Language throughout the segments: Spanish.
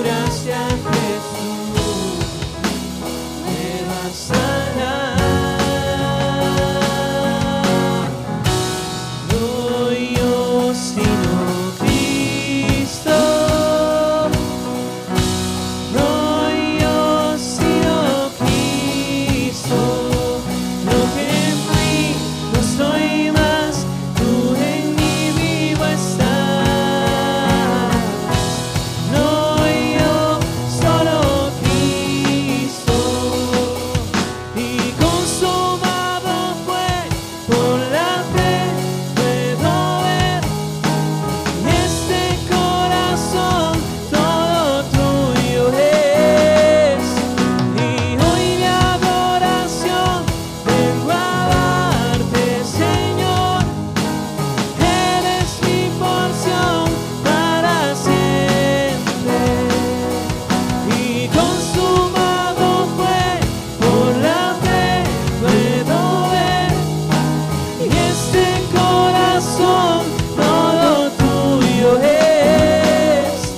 gracia Jesús me va a sanar. No yo sino Cristo, no yo sino Cristo, lo que fui no soy más, tú en mí vivo estás. No yo, solo Cristo, y consumado fue, por la fe puedo ver, y este corazón todo tuyo es, y hoy mi adoración vengo a darte, Señor, eres mi porción para siempre, y consumado fue, por la fe puedo ver, y este corazón todo tuyo es,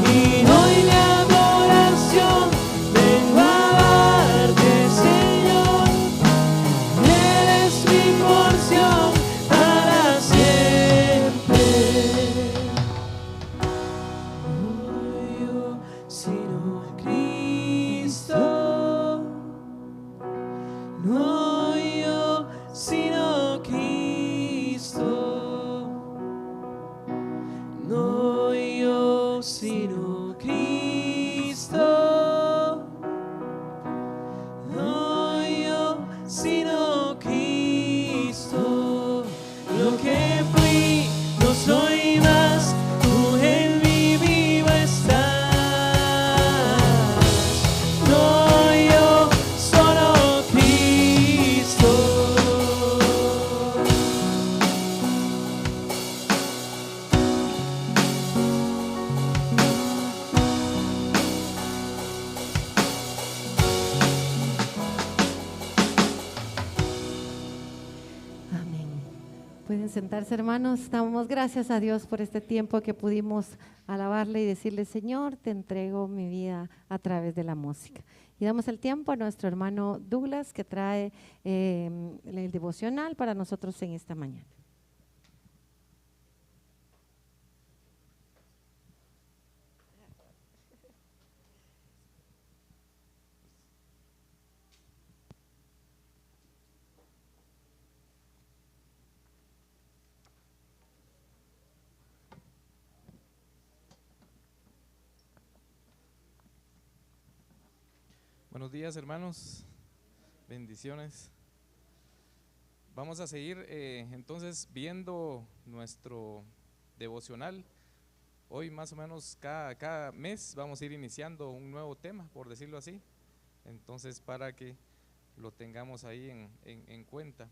y hoy mi adoración vengo a darte, Señor, eres mi porción para siempre. No yo, sino Cristo, no yo, sino Cristo, no yo, sino Cristo, no yo, sino Cristo, lo que fui no soy más, tú en mí vivo estás. No yo, solo Cristo. Amén. Pueden sentarse, hermanos. Damos gracias a Dios por este tiempo que pudimos alabarle y decirle: Señor, te entrego mi vida a través de la música. Y damos el tiempo a nuestro hermano Douglas, que trae el devocional para nosotros en esta mañana. Buenos días, hermanos, bendiciones. Vamos a seguir entonces viendo nuestro devocional. Hoy más o menos cada mes vamos a ir iniciando un nuevo tema, por decirlo así. Entonces, para que lo tengamos ahí en cuenta.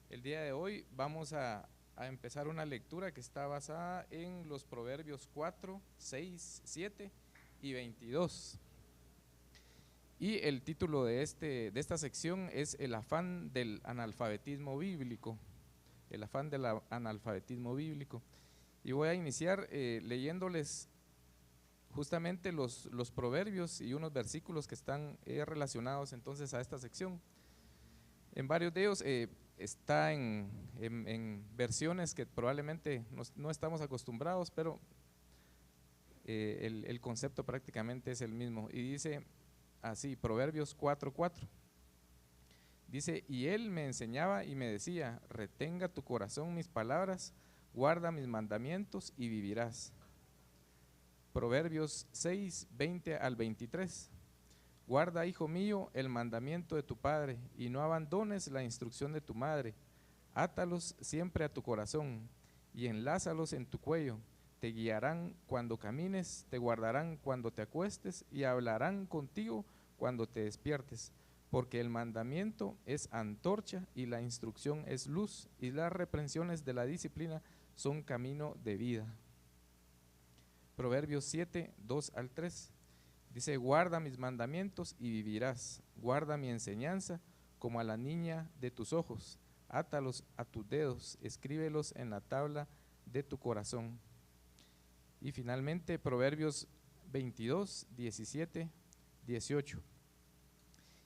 El día de hoy vamos a empezar una lectura que está basada en los Proverbios 4, 6, 7 y 22. Y el título de esta sección es El afán del analfabetismo bíblico. El afán del analfabetismo bíblico. Y voy a iniciar leyéndoles justamente los proverbios y unos versículos que están relacionados entonces a esta sección. En varios de ellos está en versiones que probablemente no estamos acostumbrados, pero el concepto prácticamente es el mismo. Y dice así, Proverbios 4:4. Dice: y él me enseñaba y me decía, retenga tu corazón mis palabras, guarda mis mandamientos y vivirás. Proverbios 6:20 al 23. Guarda, hijo mío, el mandamiento de tu padre, y no abandones la instrucción de tu madre. Átalos siempre a tu corazón, y enlázalos en tu cuello. Te guiarán cuando camines, te guardarán cuando te acuestes, y hablarán contigo cuando te despiertes. Porque el mandamiento es antorcha, y la instrucción es luz, y las reprensiones de la disciplina son camino de vida. Proverbios 7:2 al 3. Dice: guarda mis mandamientos y vivirás, guarda mi enseñanza como a la niña de tus ojos, átalos a tus dedos, escríbelos en la tabla de tu corazón. Y finalmente Proverbios 22, 17, 18.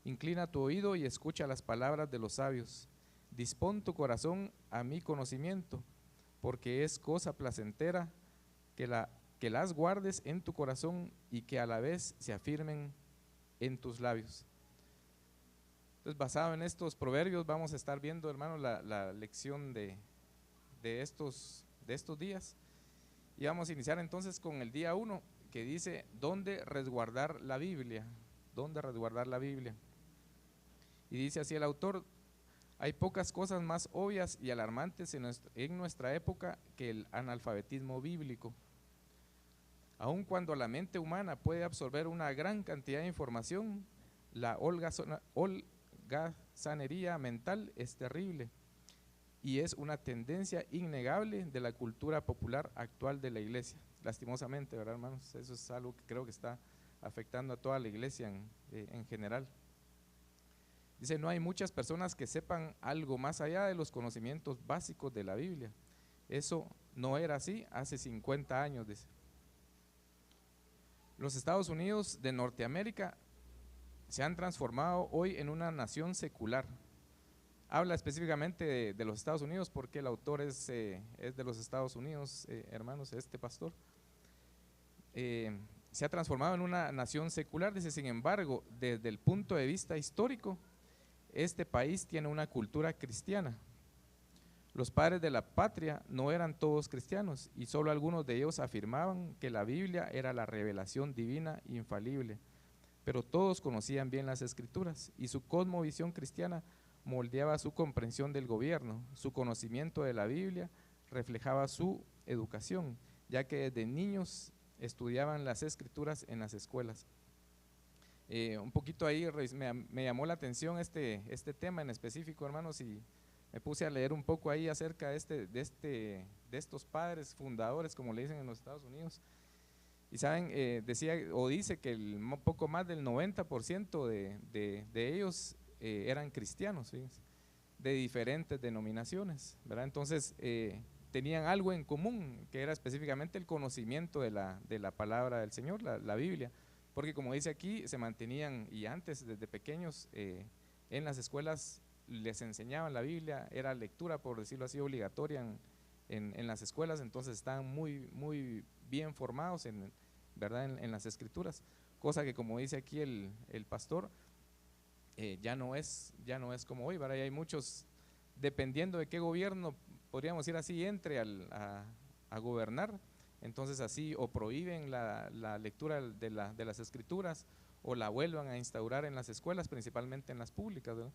Inclina tu oído y escucha las palabras de los sabios. Dispón tu corazón a mi conocimiento, porque es cosa placentera que las guardes en tu corazón y que a la vez se afirmen en tus labios. Entonces, basado en estos proverbios, vamos a estar viendo, hermanos, la lección de estos días. Y vamos a iniciar entonces con el día 1, que dice, ¿dónde resguardar la Biblia? ¿Dónde resguardar la Biblia? Y dice así el autor: hay pocas cosas más obvias y alarmantes en nuestra época que el analfabetismo bíblico. Aun cuando la mente humana puede absorber una gran cantidad de información, la holgazanería mental es terrible y es una tendencia innegable de la cultura popular actual de la iglesia. Lastimosamente, ¿verdad, hermanos? Eso es algo que creo que está afectando a toda la iglesia en general. Dice, no hay muchas personas que sepan algo más allá de los conocimientos básicos de la Biblia. Eso no era así hace 50 años, dice. Los Estados Unidos de Norteamérica se han transformado hoy en una nación secular. Habla específicamente de los Estados Unidos porque el autor es de los Estados Unidos, hermanos, este pastor. Se ha transformado en una nación secular, dice. Sin embargo, desde el punto de vista histórico, este país tiene una cultura cristiana. Los padres de la patria no eran todos cristianos y solo algunos de ellos afirmaban que la Biblia era la revelación divina infalible, pero todos conocían bien las escrituras y su cosmovisión cristiana moldeaba su comprensión del gobierno. Su conocimiento de la Biblia reflejaba su educación, ya que desde niños estudiaban las escrituras en las escuelas. Un poquito ahí me llamó la atención este tema en específico, hermanos, y me puse a leer un poco ahí acerca de estos padres fundadores, como le dicen en los Estados Unidos. Y saben, dice que un poco más del 90% de ellos eran cristianos, fíjense, de diferentes denominaciones, ¿verdad? Entonces tenían algo en común, que era específicamente el conocimiento de la palabra del Señor, la Biblia, porque como dice aquí, se mantenían, y antes desde pequeños en las escuelas les enseñaban la Biblia, era lectura, por decirlo así, obligatoria en las escuelas. Entonces estaban muy, muy bien formados ¿verdad? En las escrituras, cosa que, como dice aquí el pastor, ya no es como hoy, ¿verdad? Y hay muchos, dependiendo de qué gobierno, podríamos decir así, entre a gobernar, entonces así o prohíben la lectura de las escrituras o la vuelvan a instaurar en las escuelas, principalmente en las públicas, ¿verdad?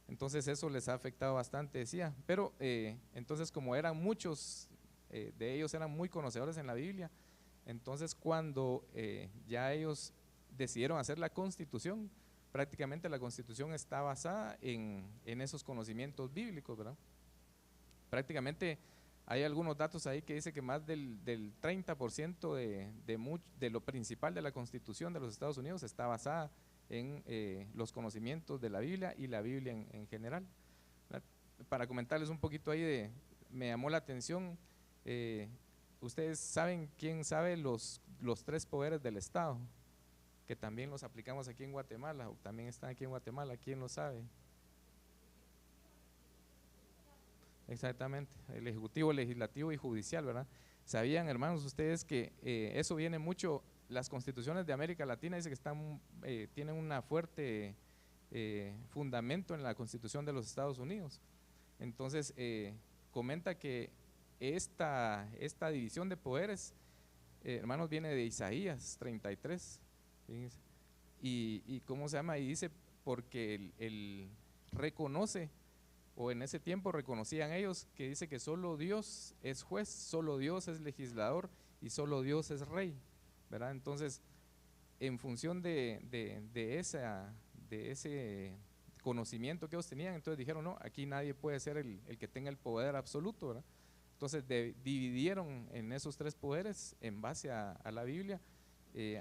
Entonces eso les ha afectado bastante, decía. Pero entonces, como eran muchos de ellos eran muy conocedores en la Biblia, entonces cuando ya ellos decidieron hacer la Constitución, prácticamente la Constitución está basada en esos conocimientos bíblicos, ¿verdad? Prácticamente hay algunos datos ahí que dice que más del 30% de lo principal de la Constitución de los Estados Unidos está basada en los conocimientos de la Biblia y la Biblia en general, ¿verdad? Para comentarles un poquito ahí, me llamó la atención, ustedes saben, ¿quién sabe los 3 poderes del Estado? Que también los aplicamos aquí en Guatemala, o también están aquí en Guatemala, ¿quién lo sabe? Exactamente, el ejecutivo, legislativo y judicial, ¿verdad? ¿Sabían, hermanos, ustedes que eso viene mucho? Las constituciones de América Latina dice que tienen una fuerte fundamento en la Constitución de los Estados Unidos. Entonces comenta que esta división de poderes, hermanos, viene de Isaías 33, fíjense. Y ¿cómo se llama? Y dice, porque él reconoce, o en ese tiempo reconocían ellos, que dice que solo Dios es juez, solo Dios es legislador y solo Dios es rey, ¿verdad? Entonces, en función de ese conocimiento que ellos tenían, entonces dijeron, no, aquí nadie puede ser el que tenga el poder absoluto, ¿verdad? Entonces dividieron en esos 3 poderes en base a la Biblia,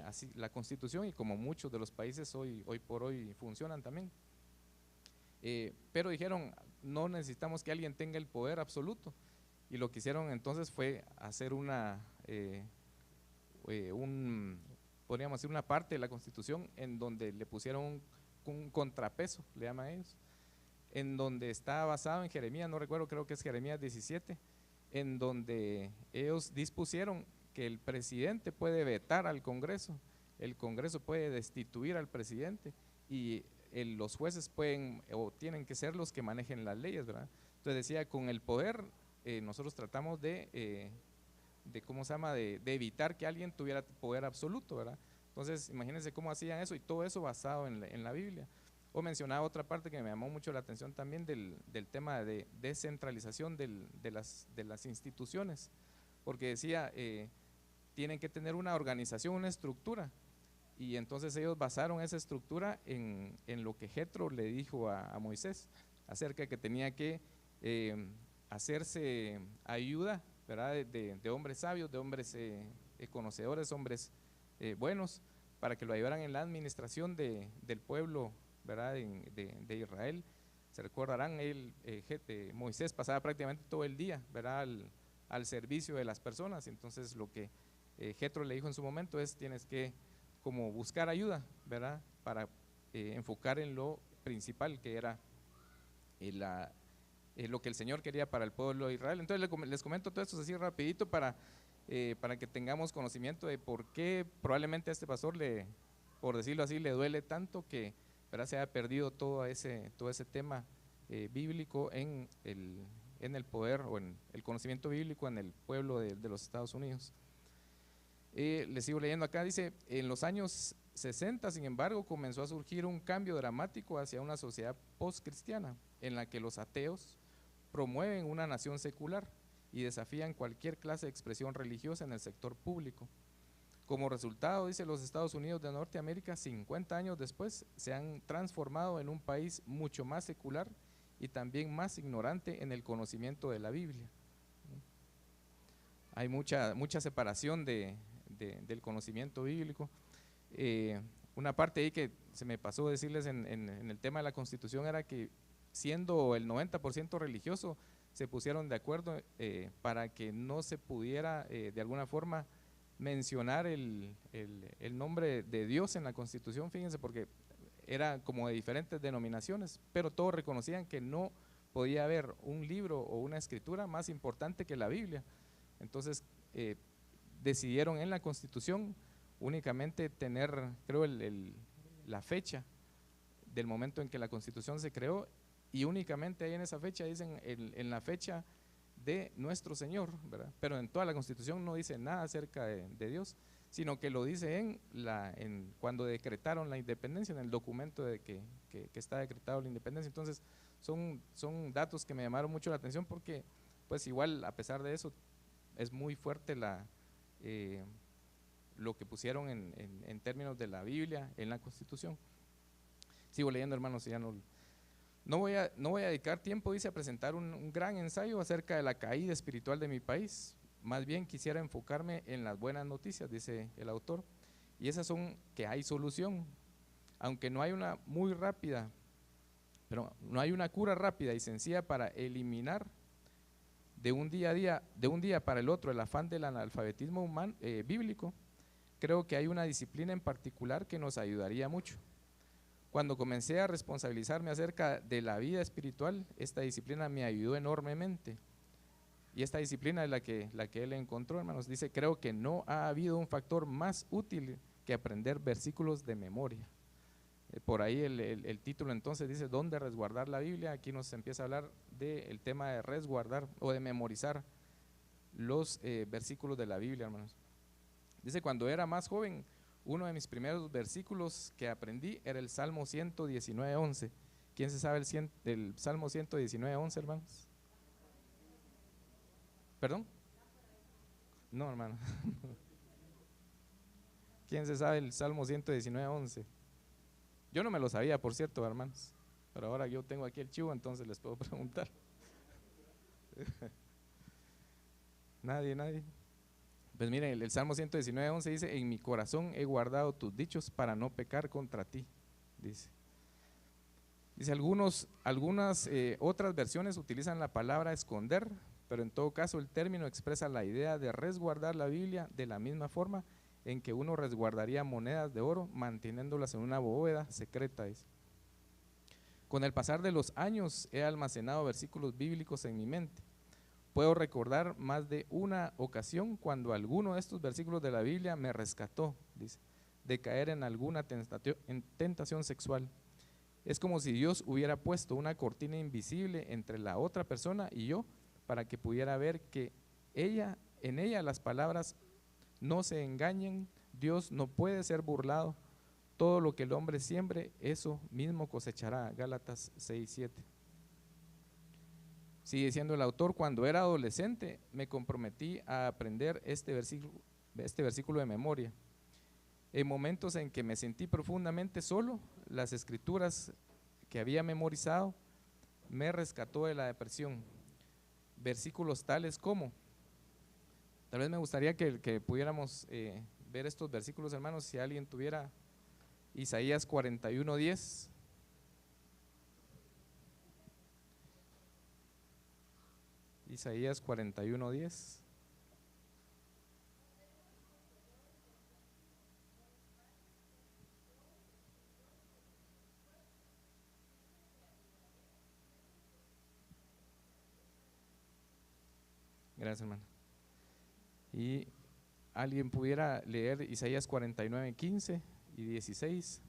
así la Constitución, y como muchos de los países hoy por hoy funcionan también. Pero dijeron, no necesitamos que alguien tenga el poder absoluto, y lo que hicieron entonces fue hacer podríamos decir, una parte de la Constitución en donde le pusieron un contrapeso, le llaman ellos, en donde está basado en Jeremías, no recuerdo, creo que es Jeremías 17, en donde ellos dispusieron que el presidente puede vetar al Congreso, el Congreso puede destituir al presidente y los jueces pueden o tienen que ser los que manejen las leyes, ¿verdad? Entonces decía, con el poder nosotros tratamos de ¿cómo se llama?, de evitar que alguien tuviera poder absoluto, ¿verdad? Entonces imagínense cómo hacían eso y todo eso basado en la Biblia. O mencionaba otra parte que me llamó mucho la atención también del tema de descentralización de las instituciones, porque decía, tienen que tener una organización, una estructura, y entonces ellos basaron esa estructura en lo que Jetro le dijo a Moisés, acerca de que tenía que hacerse ayuda, ¿verdad?, de hombres sabios, de hombres conocedores, hombres buenos, para que lo ayudaran en la administración del pueblo, ¿verdad?, de Israel. Se recordarán, Moisés pasaba prácticamente todo el día, ¿verdad?, al servicio de las personas. Entonces lo que Jetro le dijo en su momento es, tienes que como buscar ayuda, ¿verdad?, para enfocar en lo principal, que era lo que el Señor quería para el pueblo de Israel. Entonces les comento todo esto así rapidito para que tengamos conocimiento de por qué probablemente a este pastor, por decirlo así, le duele tanto que, ¿verdad?, se haya perdido todo ese tema bíblico en el poder o en el conocimiento bíblico en el pueblo de los Estados Unidos. Les sigo leyendo acá, dice, en los años 60, sin embargo, comenzó a surgir un cambio dramático hacia una sociedad postcristiana, en la que los ateos promueven una nación secular y desafían cualquier clase de expresión religiosa en el sector público. Como resultado, dice, los Estados Unidos de Norteamérica, 50 años después, se han transformado en un país mucho más secular y también más ignorante en el conocimiento de la Biblia. Hay mucha separación del conocimiento bíblico. Una parte ahí que se me pasó decirles en el tema de la Constitución era que, siendo el 90% religioso, se pusieron de acuerdo para que no se pudiera de alguna forma mencionar el nombre de Dios en la Constitución, fíjense, porque era como de diferentes denominaciones, pero todos reconocían que no podía haber un libro o una escritura más importante que la Biblia. Entonces decidieron en la Constitución únicamente tener, creo, la fecha del momento en que la Constitución se creó, y únicamente ahí en esa fecha dicen en la fecha de nuestro Señor, ¿verdad? Pero en toda la Constitución no dice nada acerca de Dios, sino que lo dice cuando decretaron la independencia, en el documento de que está decretado la independencia. Entonces son datos que me llamaron mucho la atención, porque pues igual, a pesar de eso, es muy fuerte lo que pusieron en términos de la Biblia en la Constitución. Sigo leyendo, hermanos, y ya no voy a dedicar tiempo, dice, a presentar un gran ensayo acerca de la caída espiritual de mi país. Más bien quisiera enfocarme en las buenas noticias, dice el autor, y esas son que hay solución, aunque no hay una cura rápida y sencilla para eliminar de un día para el otro el afán del analfabetismo bíblico. Creo que hay una disciplina en particular que nos ayudaría mucho. Cuando comencé a responsabilizarme acerca de la vida espiritual, esta disciplina me ayudó enormemente. Y esta disciplina es la que él encontró, hermanos. Dice, creo que no ha habido un factor más útil que aprender versículos de memoria. Por ahí el título entonces dice, ¿dónde resguardar la Biblia? Aquí nos empieza a hablar del tema de resguardar o de memorizar los versículos de la Biblia, hermanos. Dice, cuando era más joven, uno de mis primeros versículos que aprendí era el Salmo 119:11. ¿Quién se sabe el Salmo 119:11, hermanos? ¿Perdón? No, hermano. ¿Quién se sabe el Salmo 119:11? Yo no me lo sabía, por cierto, hermanos, pero ahora yo tengo aquí el chivo, entonces les puedo preguntar. Nadie. Pues miren, el Salmo 119:11 dice, en mi corazón he guardado tus dichos para no pecar contra ti, dice. Algunas otras versiones utilizan la palabra esconder, pero en todo caso el término expresa la idea de resguardar la Biblia de la misma forma en que uno resguardaría monedas de oro manteniéndolas en una bóveda secreta, dice. Con el pasar de los años he almacenado versículos bíblicos en mi mente. Puedo recordar más de una ocasión cuando alguno de estos versículos de la Biblia me rescató, dice, de caer en alguna tentación sexual. Es como si Dios hubiera puesto una cortina invisible entre la otra persona y yo para que pudiera ver que en ella las palabras no se engañen, Dios no puede ser burlado, todo lo que el hombre siembre, eso mismo cosechará. Gálatas 6:7. Sigue diciendo el autor: cuando era adolescente me comprometí a aprender este versículo de memoria. En momentos en que me sentí profundamente solo, las escrituras que había memorizado me rescató de la depresión. Versículos tales como, tal vez me gustaría que pudiéramos ver estos versículos, hermanos, si alguien tuviera Isaías 41:10. Isaías 41:10. Gracias, hermano. Y alguien pudiera leer Isaías 49:15 y 16.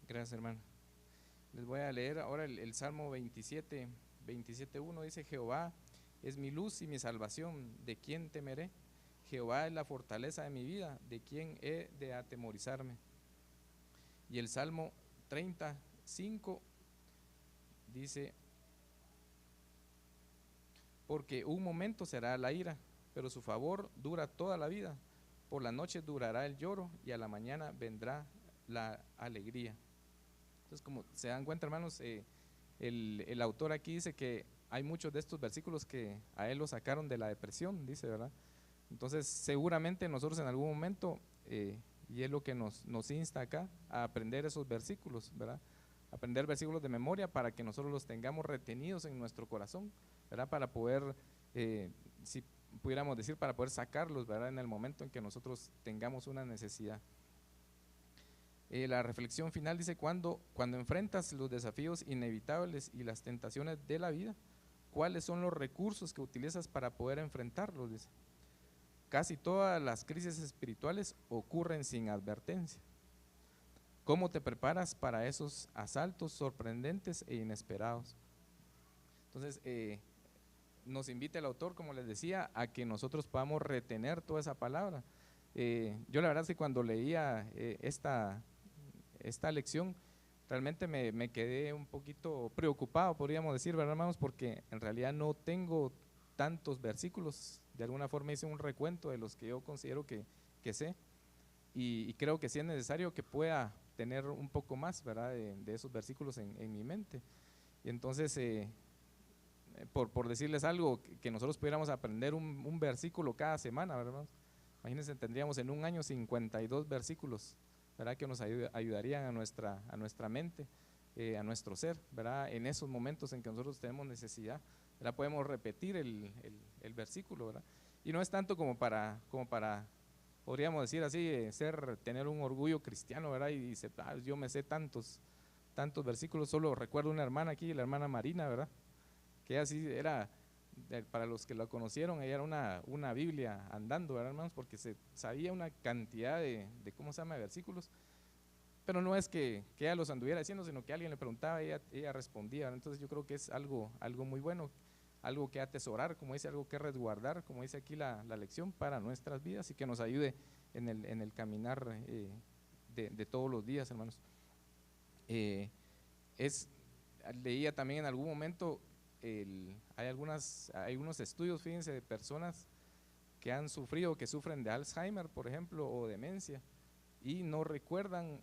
Gracias, hermano. Les voy a leer ahora el Salmo 27:1. Dice: Jehová es mi luz y mi salvación, ¿de quién temeré? Jehová es la fortaleza de mi vida, ¿de quién he de atemorizarme? Y el Salmo 30:5 dice: porque un momento será la ira, pero su favor dura toda la vida. Por la noche durará el lloro y a la mañana vendrá la alegría. Entonces, como se dan cuenta, hermanos, el autor aquí dice que hay muchos de estos versículos que a él lo sacaron de la depresión, dice, ¿verdad? Entonces, seguramente nosotros en algún momento, y es lo que nos insta acá, a aprender esos versículos, ¿verdad? Aprender versículos de memoria para que nosotros los tengamos retenidos en nuestro corazón, ¿verdad? Para poder, si pudiéramos decir, para poder sacarlos, ¿verdad? En el momento en que nosotros tengamos una necesidad. La reflexión final dice: cuando enfrentas los desafíos inevitables y las tentaciones de la vida, ¿cuáles son los recursos que utilizas para poder enfrentarlos? Dice: casi todas las crisis espirituales ocurren sin advertencia. ¿Cómo te preparas para esos asaltos sorprendentes e inesperados? Entonces, nos invita el autor, como les decía, a que nosotros podamos retener toda esa palabra. Yo la verdad es que cuando leía esta lección, realmente me quedé un poquito preocupado, podríamos decir, ¿verdad, hermanos? Porque en realidad no tengo tantos versículos. De alguna forma hice un recuento de los que yo considero que sé, y creo que sí es necesario que pueda tener un poco más, ¿verdad?, de esos versículos en mi mente. Y entonces, por decirles algo, que nosotros pudiéramos aprender un versículo cada semana, ¿verdad? Imagínense, tendríamos en un año 52 versículos, ¿verdad?, que nos ayudarían a nuestra mente, a nuestro ser, ¿verdad?, en esos momentos en que nosotros tenemos necesidad, ¿verdad? Podemos repetir el versículo, ¿verdad? Y no es tanto como para podríamos decir así, tener un orgullo cristiano, ¿verdad? Y dice: yo me sé tantos versículos. Solo recuerdo una hermana aquí, la hermana Marina, ¿verdad?, que así era, para los que la conocieron, ella era una Biblia andando, ¿verdad, hermanos? Porque se sabía una cantidad de ¿cómo se llama?, de versículos, pero no es que ella los anduviera diciendo, sino que alguien le preguntaba y ella respondía, ¿verdad? Entonces yo creo que es algo muy bueno, algo que atesorar, como dice, algo que resguardar, como dice aquí la lección, para nuestras vidas, y que nos ayude en el caminar de todos los días, hermanos. Leía también en algún momento, hay unos estudios, fíjense, de personas que han sufrido, que sufren de Alzheimer, por ejemplo, o demencia, y no recuerdan,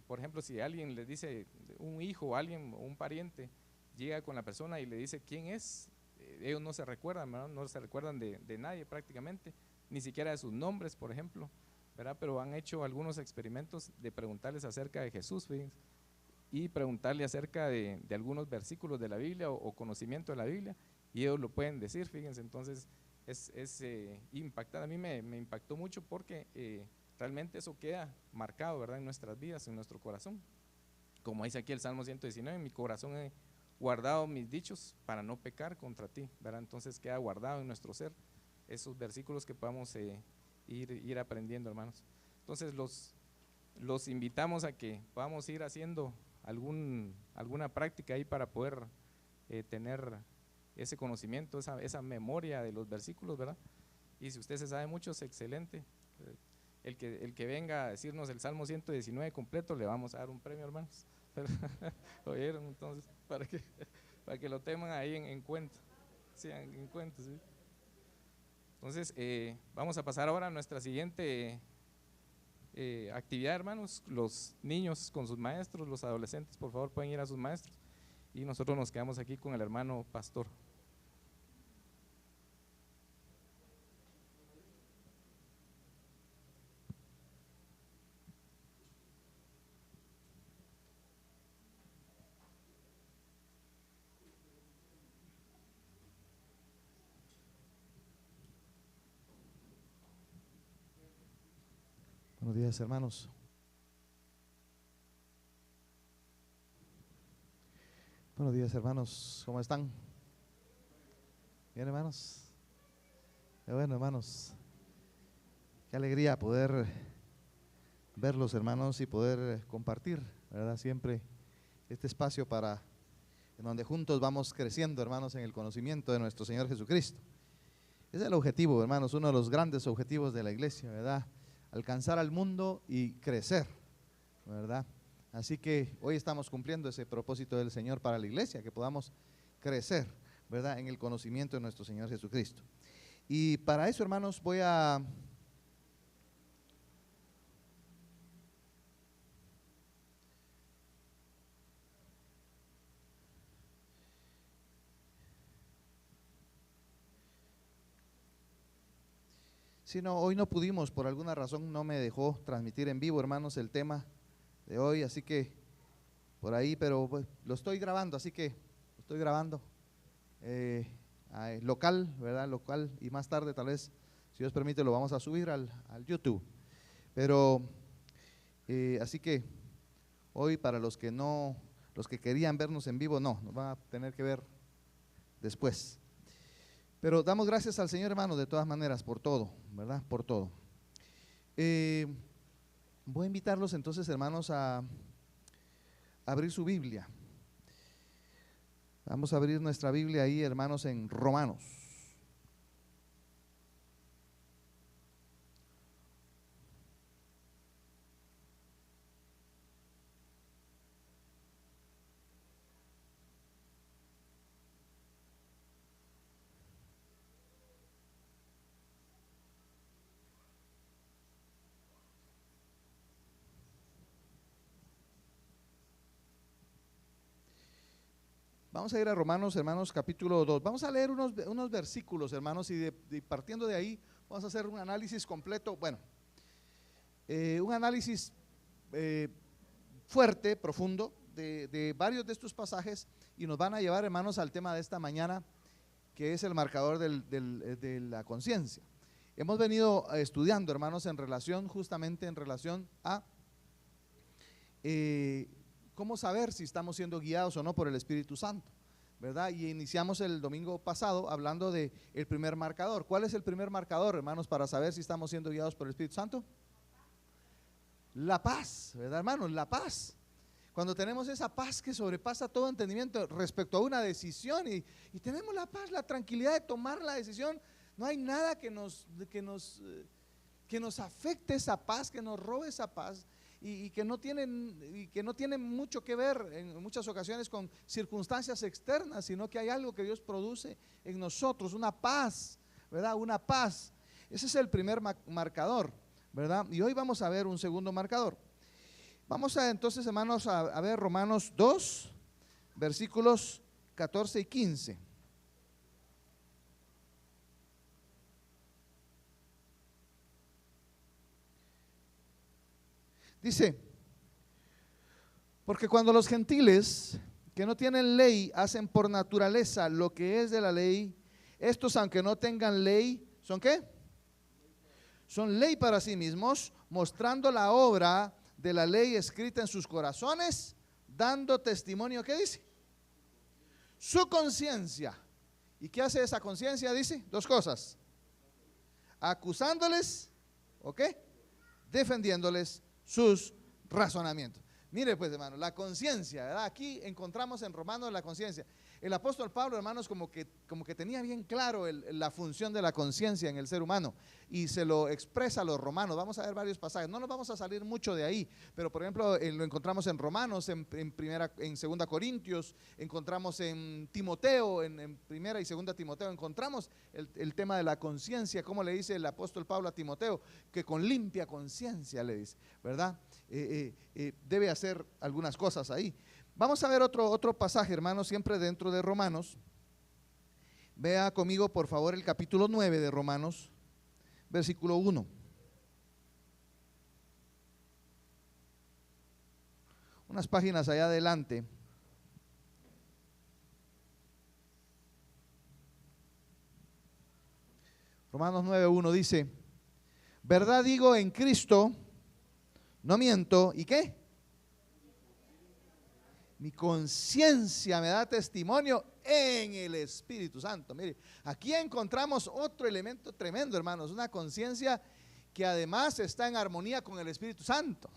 por ejemplo, si alguien les dice, un hijo, alguien, un pariente, llega con la persona y le dice quién es, ellos no se recuerdan, ¿verdad? No se recuerdan de nadie prácticamente, ni siquiera de sus nombres, por ejemplo, ¿verdad? Pero han hecho algunos experimentos de preguntarles acerca de Jesús, fíjense, y preguntarle acerca de algunos versículos de la Biblia o conocimiento de la Biblia, y ellos lo pueden decir, fíjense. Entonces es impactante. A mí me impactó mucho porque realmente eso queda marcado, ¿verdad?, en nuestras vidas, en nuestro corazón. Como dice aquí el Salmo 119, en mi corazón he guardado mis dichos para no pecar contra ti, ¿verdad? Entonces queda guardado en nuestro ser esos versículos que podamos ir aprendiendo, hermanos. Entonces los invitamos a que podamos ir haciendo alguna práctica ahí para poder tener ese conocimiento, esa memoria de los versículos, ¿verdad? Y si usted se sabe muchos, excelente. El que venga a decirnos el Salmo 119 completo, le vamos a dar un premio, hermanos. ¿Oyeron? Entonces, para que lo tengan ahí en cuenta. Sí, en cuenta, sí. Entonces, vamos a pasar ahora a nuestra siguiente actividad, hermanos. Los niños con sus maestros, los adolescentes, por favor, pueden ir a sus maestros. Y nosotros nos quedamos aquí con el hermano pastor. Buenos días, hermanos. Buenos días, hermanos. ¿Cómo están? Bien, hermanos. Qué bueno, hermanos. Qué alegría poder verlos, hermanos, y poder compartir, ¿verdad? Siempre este espacio en donde juntos vamos creciendo, hermanos, en el conocimiento de nuestro Señor Jesucristo. Ese es el objetivo, hermanos, uno de los grandes objetivos de la iglesia, ¿verdad? Alcanzar al mundo y crecer, ¿verdad? Así que hoy estamos cumpliendo ese propósito del Señor para la iglesia, que podamos crecer, ¿verdad?, en el conocimiento de nuestro Señor Jesucristo. Y para eso, hermanos, voy a si no, hoy no pudimos, por alguna razón no me dejó transmitir en vivo, hermanos, el tema de hoy, así que por ahí, pero pues, lo estoy grabando, así que lo estoy grabando local, ¿verdad? Local, y más tarde tal vez, si Dios permite, lo vamos a subir al YouTube. Pero así que hoy para los que querían vernos en vivo, no, nos van a tener que ver después. Pero damos gracias al Señor, hermano, de todas maneras, por todo, ¿verdad? Por todo. Voy a invitarlos entonces, hermanos, a abrir su Biblia. Vamos a abrir nuestra Biblia ahí, hermanos, en Romanos. Vamos a ir a Romanos, hermanos, capítulo 2. Vamos a leer unos versículos, hermanos, y partiendo de ahí vamos a hacer un análisis completo. Bueno, un análisis fuerte, profundo, de varios de estos pasajes, y nos van a llevar, hermanos, al tema de esta mañana, que es el marcador de la conciencia. Hemos venido estudiando, hermanos, justamente en relación a cómo saber si estamos siendo guiados o no por el Espíritu Santo, ¿verdad? Y iniciamos el domingo pasado hablando de el primer marcador. ¿Cuál es el primer marcador, hermanos, para saber si estamos siendo guiados por el Espíritu Santo? La paz, ¿verdad, hermanos? La paz. Cuando tenemos esa paz que sobrepasa todo entendimiento respecto a una decisión y tenemos la paz, la tranquilidad de tomar la decisión, no hay nada que nos afecte esa paz, que nos robe esa paz. Y que no tienen mucho que ver en muchas ocasiones con circunstancias externas, sino que hay algo que Dios produce en nosotros, una paz, ¿verdad? Una paz. Ese es el primer marcador. ¿verdad? Y hoy vamos a ver un segundo marcador. Vamos a entonces, hermanos, a ver Romanos 2, versículos 14 y 15. Dice, porque cuando los gentiles que no tienen ley hacen por naturaleza lo que es de la ley, estos aunque no tengan ley, ¿son qué? Son ley para sí mismos, mostrando la obra de la ley escrita en sus corazones, dando testimonio, ¿qué dice? Su conciencia. ¿Y qué hace esa conciencia? Dice dos cosas: acusándoles, ¿ok? Defendiéndoles sus razonamientos. Mire pues, hermano, la conciencia, ¿verdad? Aquí encontramos en Romanos la conciencia. El apóstol Pablo, hermanos, como que tenía bien claro la función de la conciencia en el ser humano y se lo expresa a los romanos. Vamos a ver varios pasajes, no nos vamos a salir mucho de ahí, pero por ejemplo lo encontramos en Romanos, en segunda Corintios, encontramos en Timoteo, en primera y segunda Timoteo, encontramos el tema de la conciencia, como le dice el apóstol Pablo a Timoteo, que con limpia conciencia le dice, ¿verdad? Debe hacer algunas cosas ahí. Vamos a ver otro pasaje, hermanos, siempre dentro de Romanos. Vea conmigo, por favor, el capítulo 9 de Romanos, versículo 1. Unas páginas allá adelante. Romanos 9:1 dice: verdad digo en Cristo, no miento, ¿y qué? Mi conciencia me da testimonio en el Espíritu Santo. Mire, aquí encontramos otro elemento tremendo, hermanos, una conciencia que además está en armonía con el Espíritu Santo.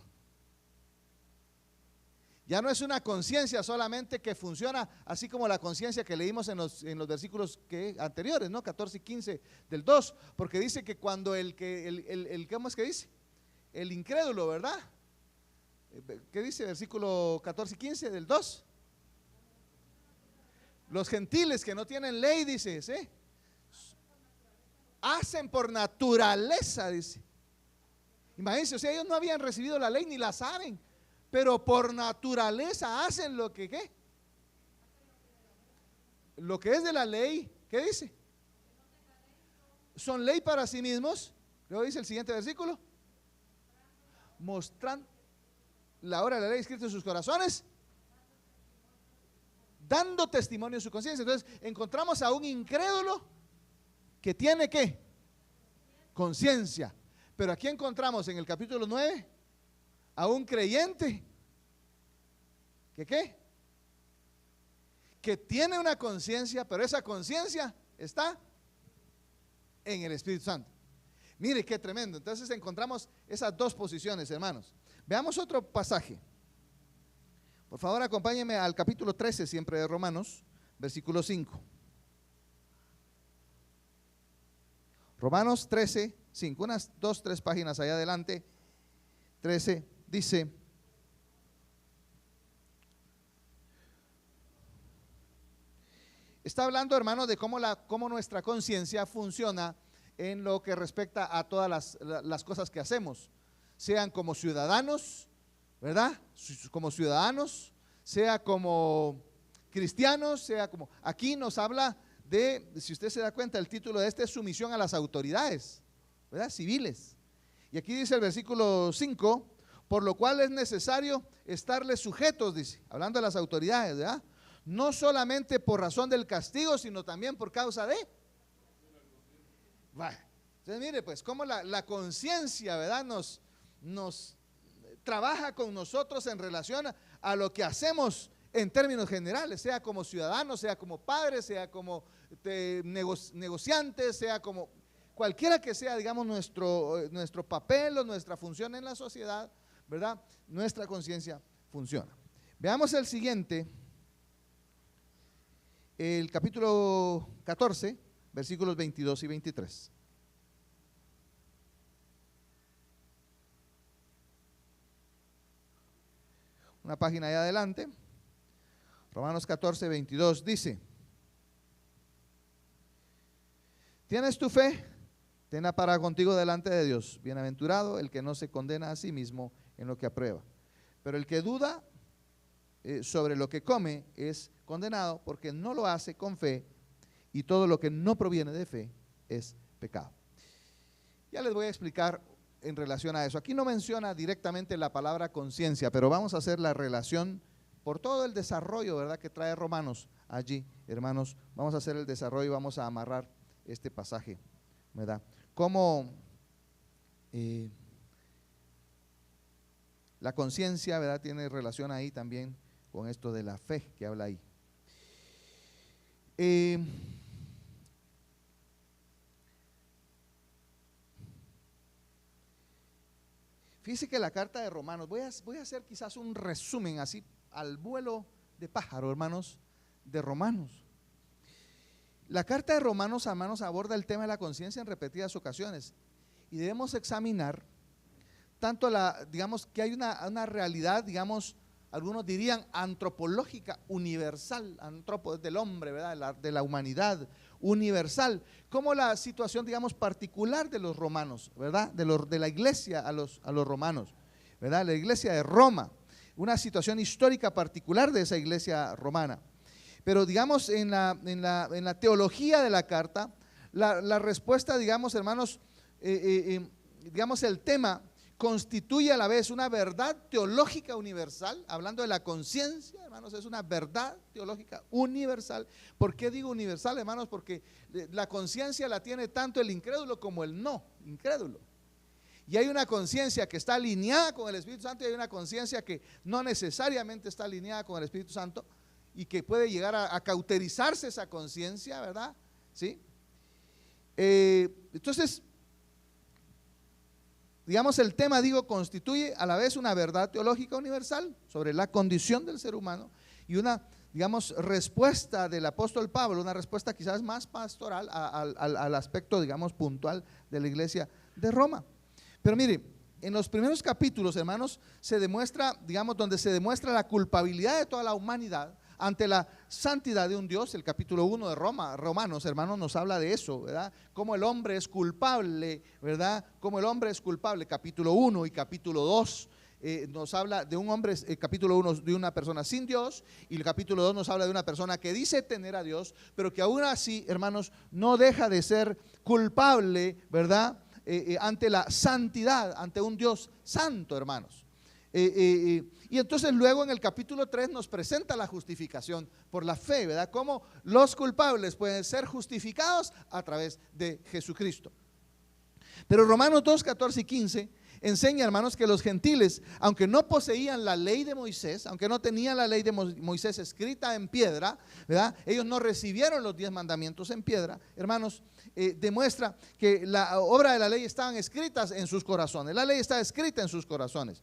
Ya no es una conciencia solamente que funciona así como la conciencia que leímos en los versículos anteriores, ¿no? 14 y 15 del 2, porque dice que cuando ¿cómo es que dice? El incrédulo, ¿verdad? ¿Qué dice versículo 14 y 15 del 2? Los gentiles que no tienen ley, dice, ¿sí? Hacen por naturaleza, dice. Imagínense, o sea, ellos no habían recibido la ley ni la saben, pero por naturaleza hacen lo que, ¿qué? Lo que es de la ley, ¿qué dice? Son ley para sí mismos. Luego dice el siguiente versículo: mostrando la obra de la ley escrita en sus corazones, dando testimonio de su conciencia. Entonces encontramos a un incrédulo que tiene ¿qué? Conciencia. Pero aquí encontramos en el capítulo 9 a un creyente que ¿qué? Que tiene una conciencia, pero esa conciencia está en el Espíritu Santo. Mire qué tremendo. Entonces encontramos esas dos posiciones, hermanos. Veamos otro pasaje. Por favor, acompáñenme al capítulo 13 siempre de Romanos, versículo 5. Romanos 13, 5, unas 2, 3 páginas allá adelante. 13 dice: está hablando, hermanos, de cómo nuestra conciencia funciona en lo que respecta a todas las cosas que hacemos, sean como ciudadanos, ¿verdad? Como ciudadanos, sea como cristianos, sea como… Aquí nos habla de, si usted se da cuenta, el título de este es sumisión a las autoridades, ¿verdad? Civiles. Y aquí dice el versículo 5, por lo cual es necesario estarles sujetos, dice, hablando de las autoridades, ¿verdad? No solamente por razón del castigo, sino también por causa de… Entonces mire pues cómo la conciencia, ¿verdad? Nos trabaja con nosotros en relación a lo que hacemos en términos generales, sea como ciudadanos, sea como padres, sea como negociantes, sea como cualquiera que sea, digamos, nuestro papel o nuestra función en la sociedad, ¿verdad? Nuestra conciencia funciona. Veamos el siguiente, el capítulo 14, versículos 22 y 23. Una página ahí adelante. Romanos 14, 22 dice: ¿tienes tu fe? Tenla para contigo delante de Dios. Bienaventurado el que no se condena a sí mismo en lo que aprueba. Pero el que duda sobre lo que come es condenado porque no lo hace con fe, y todo lo que no proviene de fe es pecado. Ya les voy a explicar en relación a eso. Aquí no menciona directamente la palabra conciencia, pero vamos a hacer la relación por todo el desarrollo, ¿verdad?, que trae Romanos allí, hermanos. Vamos a hacer el desarrollo y vamos a amarrar este pasaje, ¿verdad? Cómo la conciencia, ¿verdad?, tiene relación ahí también con esto de la fe que habla ahí. Fíjese que la carta de Romanos, voy a hacer quizás un resumen así al vuelo de pájaro, hermanos, de Romanos. La carta de Romanos, hermanos, aborda el tema de la conciencia en repetidas ocasiones, y debemos examinar tanto digamos, que hay una realidad, digamos, algunos dirían antropológica, universal, antropo del hombre, ¿verdad?, de la humanidad, universal, como la situación, digamos, particular de los romanos, ¿verdad?, de la iglesia a los romanos, ¿verdad?, la iglesia de Roma, una situación histórica particular de esa iglesia romana. Pero digamos, en la teología de la carta, la respuesta, digamos, hermanos, digamos, el tema constituye a la vez una verdad teológica universal. Hablando de la conciencia, hermanos, es una verdad teológica universal. ¿Por qué digo universal, hermanos? Porque la conciencia la tiene tanto el incrédulo como el no incrédulo. Y hay una conciencia que está alineada con el Espíritu Santo, y hay una conciencia que no necesariamente está alineada con el Espíritu Santo, y que puede llegar a cauterizarse esa conciencia, ¿verdad? ¿Sí? Entonces, digamos, el tema, digo, constituye a la vez una verdad teológica universal sobre la condición del ser humano, y una, digamos, respuesta del apóstol Pablo, una respuesta quizás más pastoral al aspecto, digamos, puntual de la iglesia de Roma. Pero mire, en los primeros capítulos, hermanos, se demuestra, digamos, donde se demuestra la culpabilidad de toda la humanidad ante la santidad de un Dios. El capítulo 1 de Romanos, hermanos, nos habla de eso, ¿verdad? Cómo el hombre es culpable, ¿verdad? Cómo el hombre es culpable. Capítulo 1 y capítulo 2 nos habla de un hombre, capítulo 1 de una persona sin Dios, y el capítulo 2 nos habla de una persona que dice tener a Dios, pero que aún así, hermanos, no deja de ser culpable, ¿verdad? Ante la santidad, ante un Dios santo, hermanos. Y entonces luego en el capítulo 3 nos presenta la justificación por la fe, ¿verdad? Cómo los culpables pueden ser justificados a través de Jesucristo. Pero Romanos 2, 14 y 15 enseña, hermanos, que los gentiles, aunque no poseían la ley de Moisés, aunque no tenían la ley de Moisés escrita en piedra, ¿verdad?, ellos no recibieron los 10 mandamientos en piedra, hermanos. Demuestra que la obra de la ley estaban escritas en sus corazones, la ley está escrita en sus corazones.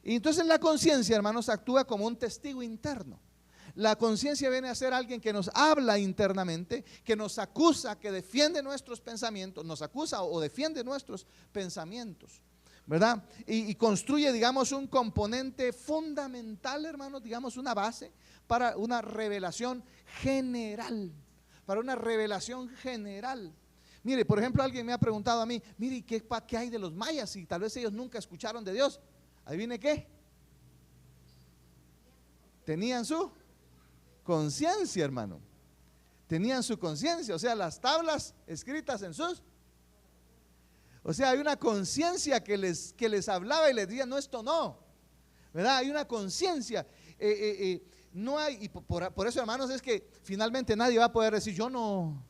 Y entonces la conciencia, hermanos, actúa como un testigo interno. La conciencia viene a ser alguien que nos habla internamente, que nos acusa, que defiende nuestros pensamientos, nos acusa o defiende nuestros pensamientos, ¿verdad? Y construye, digamos, un componente fundamental, hermanos, digamos, una base para una revelación general, para una revelación general. Mire, por ejemplo, alguien me ha preguntado a mí, mire, ¿qué hay de los mayas? Y tal vez ellos nunca escucharon de Dios. ¿Adivine qué? Tenían su conciencia, hermano. Tenían su conciencia, o sea, las tablas escritas en sus. O sea, hay una conciencia que les hablaba y les decía, no, esto no, ¿verdad? Hay una conciencia. No hay, y por eso, hermanos, es que finalmente nadie va a poder decir, yo no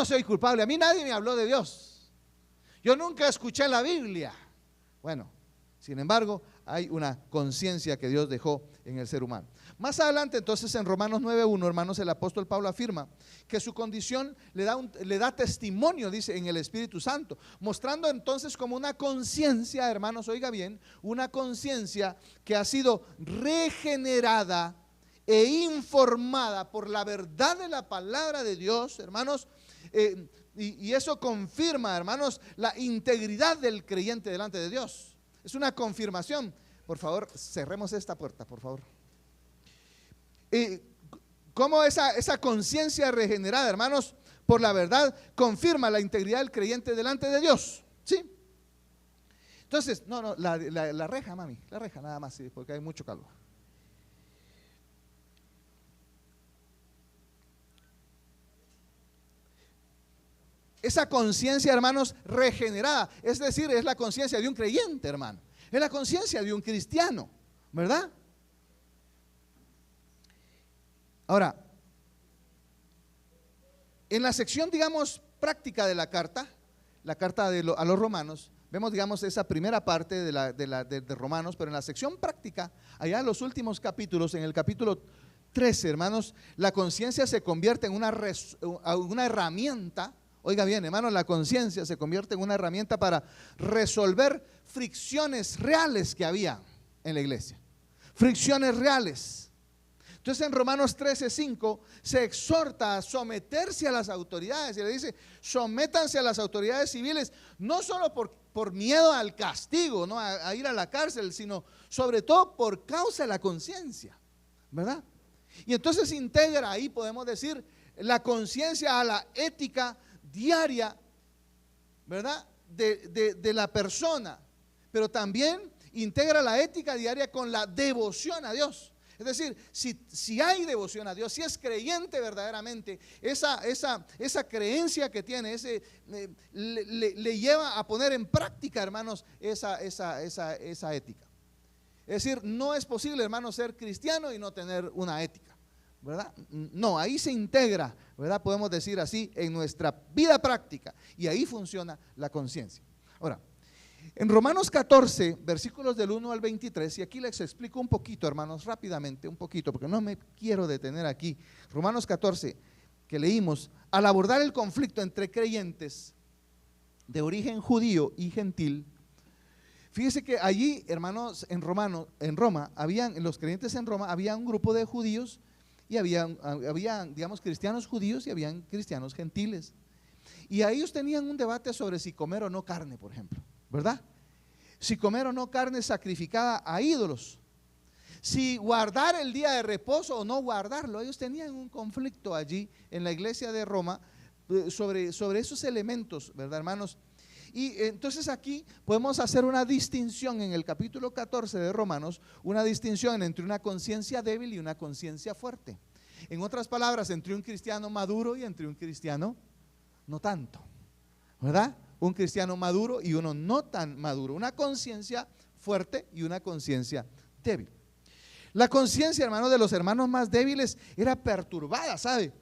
soy culpable, a mí nadie me habló de Dios, yo nunca escuché la Biblia. Bueno, sin embargo, hay una conciencia que Dios dejó en el ser humano. Más adelante, entonces, en Romanos 9:1, hermanos, el apóstol Pablo afirma que su condición le da testimonio, dice, en el Espíritu Santo, mostrando entonces como una conciencia, hermanos, oiga bien, una conciencia que ha sido regenerada e informada por la verdad de la palabra de Dios, hermanos. Y eso confirma, hermanos, la integridad del creyente delante de Dios. Es una confirmación. Por favor, cerremos esta puerta, por favor. Como esa conciencia regenerada, hermanos, por la verdad confirma la integridad del creyente delante de Dios. ¿Sí? Entonces, la reja, mami, la reja nada más, sí, porque hay mucho calor. Esa conciencia, hermanos, regenerada, es decir, es la conciencia de un creyente, hermano. Es la conciencia de un cristiano, ¿verdad? Ahora, en la sección, digamos, práctica de la carta a los romanos, vemos, digamos, esa primera parte de Romanos, pero en la sección práctica, allá en los últimos capítulos, en el capítulo 13, hermanos, la conciencia se convierte en una herramienta. Oiga bien, hermanos, la conciencia se convierte en una herramienta para resolver fricciones reales que había en la iglesia. Fricciones reales. Entonces en Romanos 13:5 se exhorta a someterse a las autoridades y le dice: sométanse a las autoridades civiles, no solo por miedo al castigo, ¿no? a ir a la cárcel, sino sobre todo por causa de la conciencia, ¿verdad? Y entonces integra ahí, podemos decir, la conciencia a la ética diaria, ¿verdad? De la persona, pero también integra la ética diaria con la devoción a Dios. Es decir, si hay devoción a Dios, si es creyente verdaderamente, esa creencia que tiene, le lleva a poner en práctica, hermanos, esa ética. Es decir, no es posible, hermanos, ser cristiano y no tener una ética, ¿verdad? No, ahí se integra, ¿verdad? Podemos decir así, en nuestra vida práctica, y ahí funciona la conciencia. Ahora, en Romanos 14, versículos del 1 al 23, y aquí les explico un poquito, hermanos, rápidamente, un poquito, porque no me quiero detener aquí. Romanos 14, que leímos, al abordar el conflicto entre creyentes de origen judío y gentil, fíjese que allí, hermanos, en Roma, en los creyentes en Roma, había un grupo de judíos y habían, digamos, cristianos judíos y habían cristianos gentiles. Y a ellos tenían un debate sobre si comer o no carne, por ejemplo, ¿verdad? Si comer o no carne sacrificada a ídolos, si guardar el día de reposo o no guardarlo. Ellos tenían un conflicto allí en la iglesia de Roma sobre esos elementos, ¿verdad, hermanos? Y entonces aquí podemos hacer una distinción en el capítulo 14 de Romanos, una distinción entre una conciencia débil y una conciencia fuerte. En otras palabras, entre un cristiano maduro y entre un cristiano no tanto, ¿verdad? Un cristiano maduro y uno no tan maduro, una conciencia fuerte y una conciencia débil. La conciencia, hermanos, de los hermanos más débiles era perturbada, ¿sabe?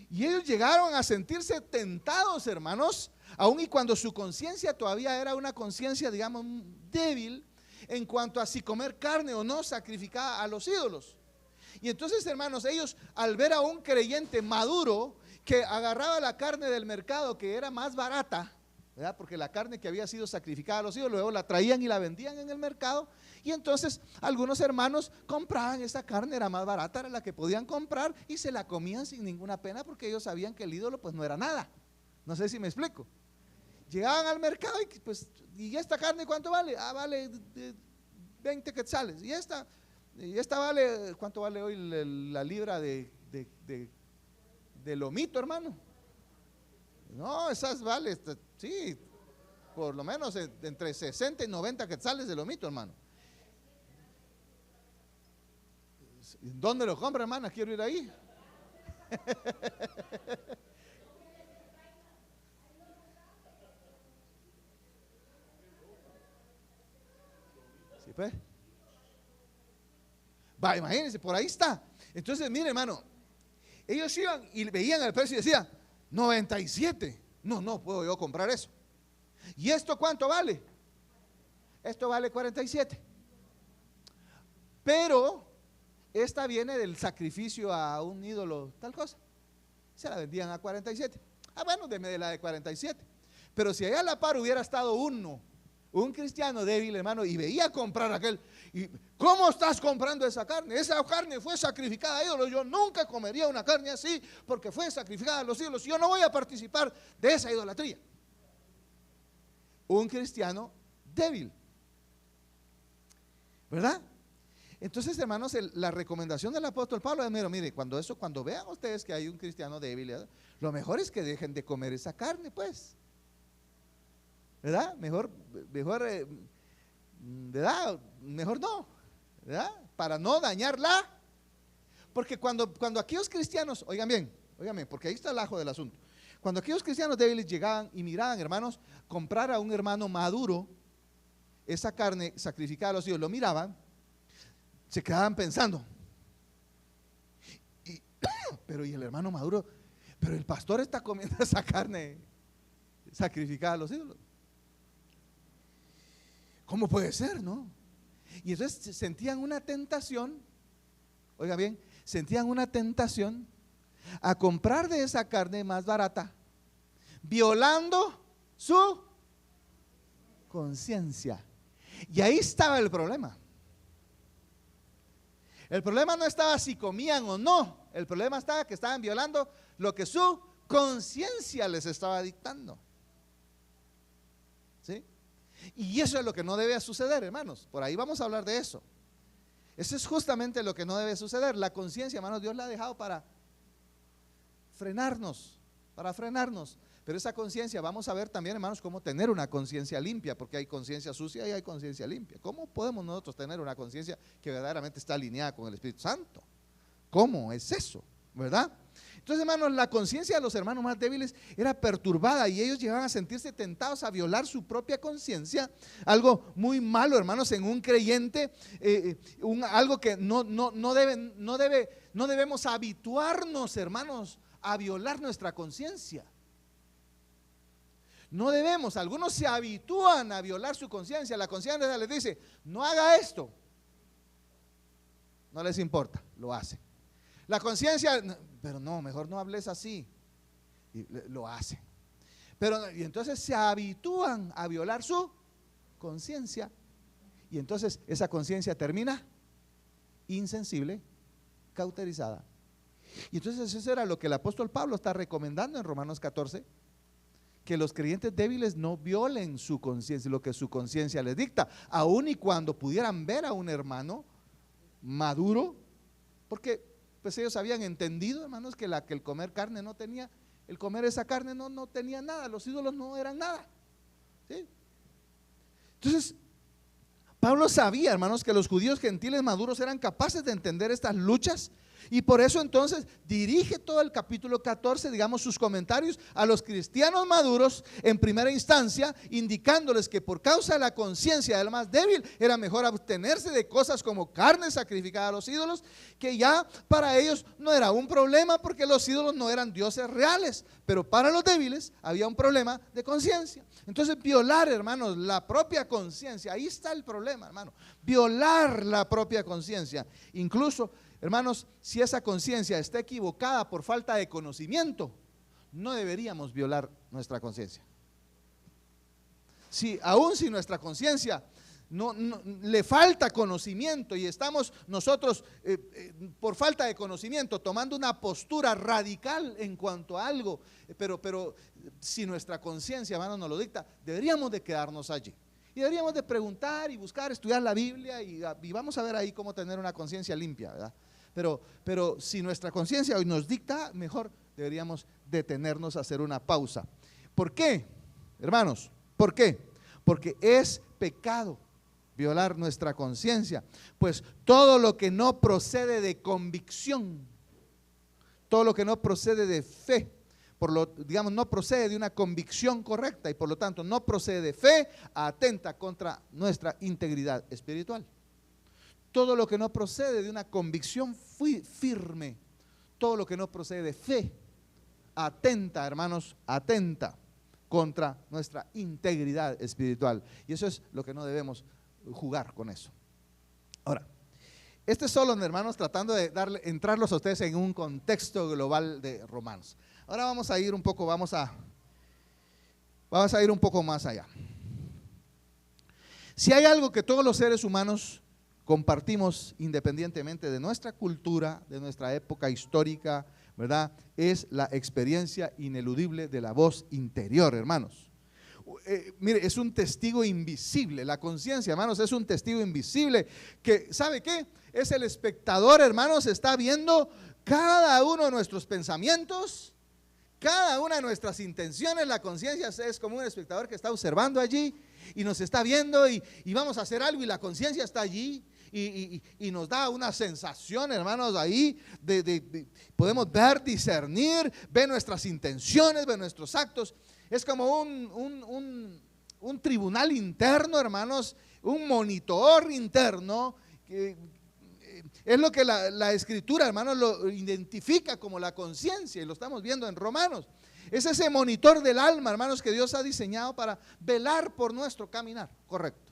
Y ellos llegaron a sentirse tentados, hermanos, aun y cuando su conciencia todavía era una conciencia, digamos, débil en cuanto a si comer carne o no sacrificada a los ídolos. Y entonces, hermanos, ellos al ver a un creyente maduro que agarraba la carne del mercado que era más barata, ¿verdad? Porque la carne que había sido sacrificada a los ídolos, luego la traían y la vendían en el mercado, y entonces algunos hermanos compraban esa carne, era más barata, era la que podían comprar, y se la comían sin ninguna pena porque ellos sabían que el ídolo pues no era nada. No sé si me explico. Llegaban al mercado y pues, ¿y esta carne cuánto vale? Ah, vale 20 quetzales. Y esta vale, ¿cuánto vale hoy la libra de lomito, hermano? No, esas vale, sí, por lo menos entre 60 y 90 quetzales de lomito, hermano. ¿Dónde lo compra, hermana? Quiero ir ahí. ¿Sí, pues? Va, imagínense, por ahí está. Entonces, mire, hermano, ellos iban y veían el precio y decían 97. No puedo yo comprar eso. ¿Y esto cuánto vale? Esto vale 47. Pero esta viene del sacrificio a un ídolo, tal cosa. Se la vendían a 47. Ah, bueno, deme de la de 47. Pero si allá a la par hubiera estado un cristiano débil, hermano, y veía comprar aquel, y ¿cómo estás comprando esa carne? Esa carne fue sacrificada a ídolos. Yo nunca comería una carne así porque fue sacrificada a los ídolos. Yo no voy a participar de esa idolatría. Un cristiano débil, ¿verdad? Entonces, hermanos, la recomendación del apóstol Pablo es, mire, cuando vean ustedes que hay un cristiano débil, lo mejor es que dejen de comer esa carne, pues, ¿verdad? Mejor, ¿verdad? Mejor no, ¿verdad? Para no dañarla, porque cuando aquellos cristianos, oigan bien, porque ahí está el ajo del asunto. Cuando aquellos cristianos débiles llegaban y miraban, hermanos, comprar a un hermano maduro esa carne sacrificada a los ídolos, lo miraban, se quedaban pensando, pero y el hermano maduro, pero el pastor está comiendo esa carne sacrificada a los ídolos. ¿Cómo puede ser, no? Y entonces sentían una tentación, oiga bien, sentían una tentación a comprar de esa carne más barata, violando su conciencia. Y ahí estaba el problema. El problema no estaba si comían o no, el problema estaba que estaban violando lo que su conciencia les estaba dictando. ¿Sí? Y eso es lo que no debe suceder, hermanos. Por ahí vamos a hablar de eso. Eso es justamente lo que no debe suceder. La conciencia, hermanos, Dios la ha dejado para frenarnos, Pero esa conciencia, vamos a ver también, hermanos, cómo tener una conciencia limpia, porque hay conciencia sucia y hay conciencia limpia. ¿Cómo podemos nosotros tener una conciencia que verdaderamente está alineada con el Espíritu Santo? ¿Cómo es eso? ¿Verdad? Entonces, hermanos, la conciencia de los hermanos más débiles era perturbada y ellos llegaban a sentirse tentados a violar su propia conciencia. Algo muy malo, hermanos, en un creyente, algo que no debemos habituarnos, hermanos, a violar nuestra conciencia. No debemos, algunos se habitúan a violar su conciencia. La conciencia les dice, no haga esto. No les importa, lo hacen. La conciencia, pero no, mejor no hables así. Y lo hacen. Y entonces se habitúan a violar su conciencia. Y entonces esa conciencia termina insensible, cauterizada. Y entonces eso era lo que el apóstol Pablo está recomendando en Romanos 14, que los creyentes débiles no violen su conciencia, lo que su conciencia les dicta, aun y cuando pudieran ver a un hermano maduro, porque pues ellos habían entendido, hermanos, que el comer carne no tenía, el comer esa carne no tenía nada, los ídolos no eran nada, ¿sí? Entonces Pablo sabía, hermanos, que los judíos gentiles maduros eran capaces de entender estas luchas. Y por eso entonces dirige todo el capítulo 14, digamos, sus comentarios a los cristianos maduros en primera instancia, indicándoles que por causa de la conciencia del más débil era mejor abstenerse de cosas como carne sacrificada a los ídolos, que ya para ellos no era un problema porque los ídolos no eran dioses reales, pero para los débiles había un problema de conciencia. Entonces violar, hermanos, la propia conciencia, ahí está el problema, hermano, violar la propia conciencia, incluso, hermanos, si esa conciencia está equivocada por falta de conocimiento, no deberíamos violar nuestra conciencia. Aún si nuestra conciencia no le falta conocimiento y estamos nosotros por falta de conocimiento tomando una postura radical en cuanto a algo, pero si nuestra conciencia, hermanos, nos lo dicta, deberíamos de quedarnos allí. Y deberíamos de preguntar y buscar, estudiar la Biblia y vamos a ver ahí cómo tener una conciencia limpia, ¿verdad? Pero si nuestra conciencia hoy nos dicta, mejor deberíamos detenernos a hacer una pausa. ¿Por qué, hermanos? ¿Por qué? Porque es pecado violar nuestra conciencia, pues todo lo que no procede de convicción, todo lo que no procede de fe, digamos, no procede de una convicción correcta y por lo tanto no procede de fe, atenta contra nuestra integridad espiritual. Todo lo que no procede de una convicción firme, todo lo que no procede de fe, atenta, hermanos, atenta contra nuestra integridad espiritual. Y eso es lo que no debemos jugar con eso. Ahora, este es solo, hermanos, tratando de entrarlos a ustedes en un contexto global de Romanos. Ahora vamos a ir un poco, vamos a ir un poco más allá. Si hay algo que todos los seres humanos compartimos independientemente de nuestra cultura, de nuestra época histórica, ¿verdad? Es la experiencia ineludible de la voz interior, hermanos. mire, es un testigo invisible. La conciencia, hermanos, es un testigo invisible que, ¿sabe qué? Es el espectador, hermanos, está viendo cada uno de nuestros pensamientos, cada una de nuestras intenciones. La conciencia es como un espectador que está observando allí y nos está viendo y vamos a hacer algo y la conciencia está allí y nos da una sensación, hermanos, ahí podemos ver, discernir, ver nuestras intenciones, ver nuestros actos. Es como un tribunal interno, hermanos, un monitor interno que es lo que la Escritura, hermanos, lo identifica como la conciencia, y lo estamos viendo en Romanos. Es ese monitor del alma, hermanos, que Dios ha diseñado para velar por nuestro caminar correcto.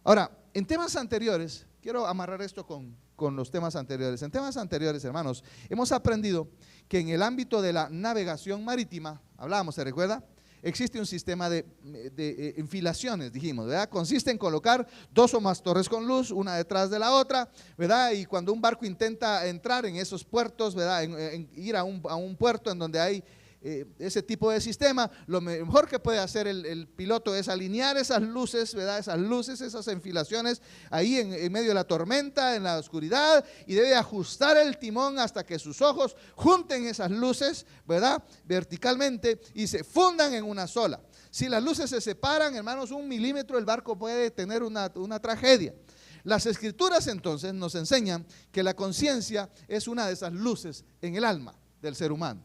Ahora, en temas anteriores, quiero amarrar esto con los temas anteriores. En temas anteriores, hermanos, hemos aprendido que en el ámbito de la navegación marítima, hablábamos, ¿se recuerda? Existe un sistema de enfilaciones, dijimos, ¿verdad? Consiste en colocar 2 o más torres con luz, una detrás de la otra, ¿verdad? Y cuando un barco intenta entrar en esos puertos, ¿verdad? En ir a un puerto en donde hay ese tipo de sistema, lo mejor que puede hacer el piloto es alinear esas luces, ¿verdad? Esas luces, esas enfilaciones ahí en medio de la tormenta, en la oscuridad, y debe ajustar el timón hasta que sus ojos junten esas luces, ¿verdad? Verticalmente y se fundan en una sola. Si las luces se separan, hermanos, 1 milímetro, el barco puede tener una tragedia. Las Escrituras entonces nos enseñan que la conciencia es una de esas luces en el alma del ser humano.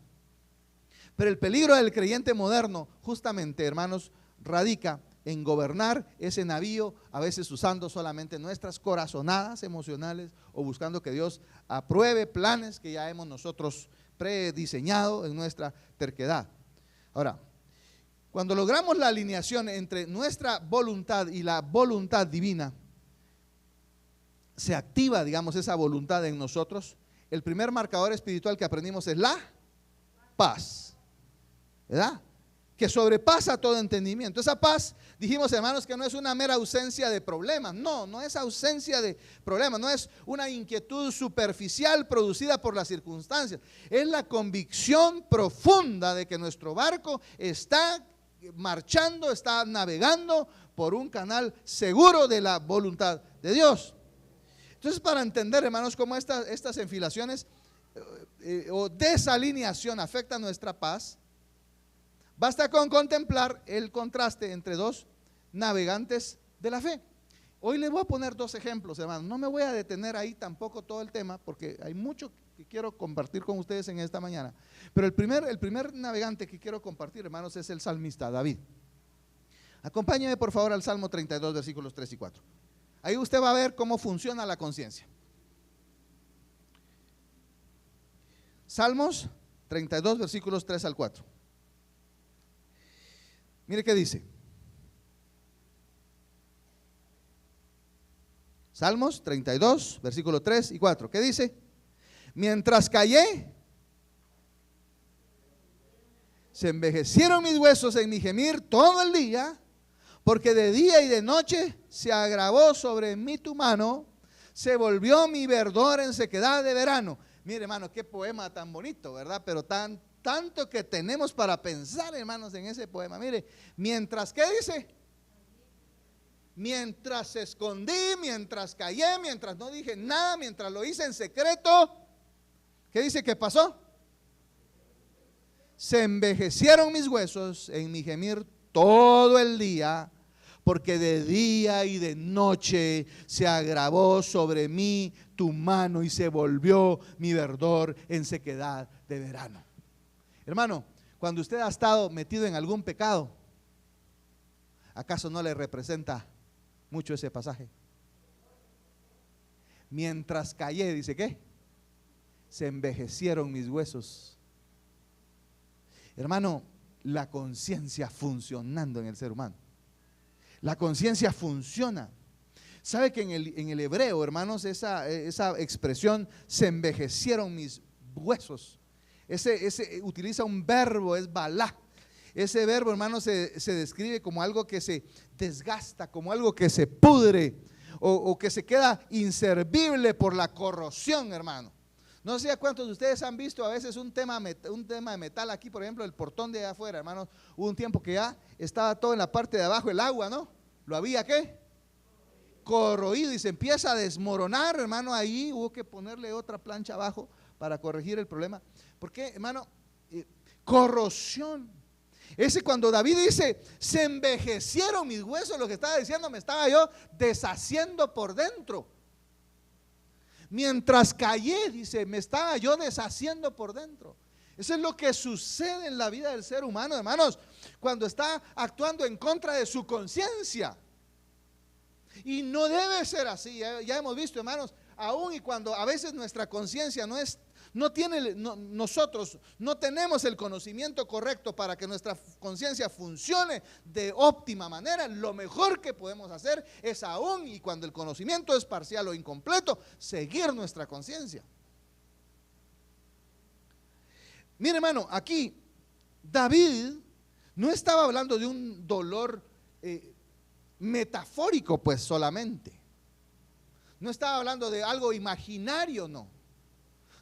Pero el peligro del creyente moderno, justamente, hermanos, radica en gobernar ese navío, a veces usando solamente nuestras corazonadas emocionales o buscando que Dios apruebe planes que ya hemos nosotros prediseñado en nuestra terquedad. Ahora, cuando logramos la alineación entre nuestra voluntad y la voluntad divina, se activa, digamos, esa voluntad en nosotros. El primer marcador espiritual que aprendimos es la paz, ¿verdad? Que sobrepasa todo entendimiento. Esa paz, dijimos, hermanos, que no es una mera ausencia de problemas. No es ausencia de problemas, no es una inquietud superficial producida por las circunstancias. Es la convicción profunda de que nuestro barco está marchando, está navegando por un canal seguro de la voluntad de Dios. Entonces, para entender, hermanos, cómo estas enfilaciones o desalineación afectan nuestra paz, basta con contemplar el contraste entre 2 navegantes de la fe. Hoy les voy a poner 2 ejemplos, hermanos. No me voy a detener ahí tampoco todo el tema, porque hay mucho que quiero compartir con ustedes en esta mañana. Pero el primer navegante que quiero compartir, hermanos, es el salmista David. Acompáñeme por favor al Salmo 32, versículos 3 y 4. Ahí usted va a ver cómo funciona la conciencia. Salmos 32, versículos 3 al 4. Mire qué dice. Salmos 32, versículos 3 y 4. ¿Qué dice? Mientras callé, se envejecieron mis huesos en mi gemir todo el día, porque de día y de noche se agravó sobre mí tu mano, se volvió mi verdor en sequedad de verano. Mire, hermano, qué poema tan bonito, ¿verdad? Pero tanto que tenemos para pensar, hermanos, en ese poema. Mire, mientras, ¿qué dice? Mientras escondí, mientras callé, mientras no dije nada, mientras lo hice en secreto, ¿qué dice que pasó? Se envejecieron mis huesos en mi gemir todo el día, porque de día y de noche se agravó sobre mí tu mano y se volvió mi verdor en sequedad de verano. Hermano, cuando usted ha estado metido en algún pecado, ¿acaso no le representa mucho ese pasaje? Mientras callé, dice, ¿qué? Se envejecieron mis huesos. Hermano, la conciencia funcionando en el ser humano. La conciencia funciona. ¿Sabe que en el hebreo, hermanos, esa expresión, se envejecieron mis huesos? Ese utiliza un verbo, es balá. Ese verbo, hermanos, se describe como algo que se desgasta, como algo que se pudre o que se queda inservible por la corrosión, hermano. No sé a cuántos de ustedes han visto a veces un tema de metal aquí, por ejemplo, el portón de allá afuera, hermanos. Hubo un tiempo que ya estaba todo en la parte de abajo, el agua, ¿no? ¿Lo había qué? Corroído, y se empieza a desmoronar, hermano. Ahí hubo que ponerle otra plancha abajo para corregir el problema. ¿Por qué, hermano? Corrosión. Ese cuando David dice, se envejecieron mis huesos, lo que estaba diciendo, me estaba yo deshaciendo por dentro. Mientras callé, dice, me estaba yo deshaciendo por dentro. Eso es lo que sucede en la vida del ser humano, hermanos, cuando está actuando en contra de su conciencia. Y no debe ser así. Ya hemos visto, hermanos, aún y cuando a veces nuestra conciencia nosotros no tenemos el conocimiento correcto para que nuestra conciencia funcione de óptima manera, lo mejor que podemos hacer es, aún y cuando el conocimiento es parcial o incompleto, seguir nuestra conciencia. Mire, hermano, aquí David no estaba hablando de un dolor metafórico, pues solamente. No estaba hablando de algo imaginario, no.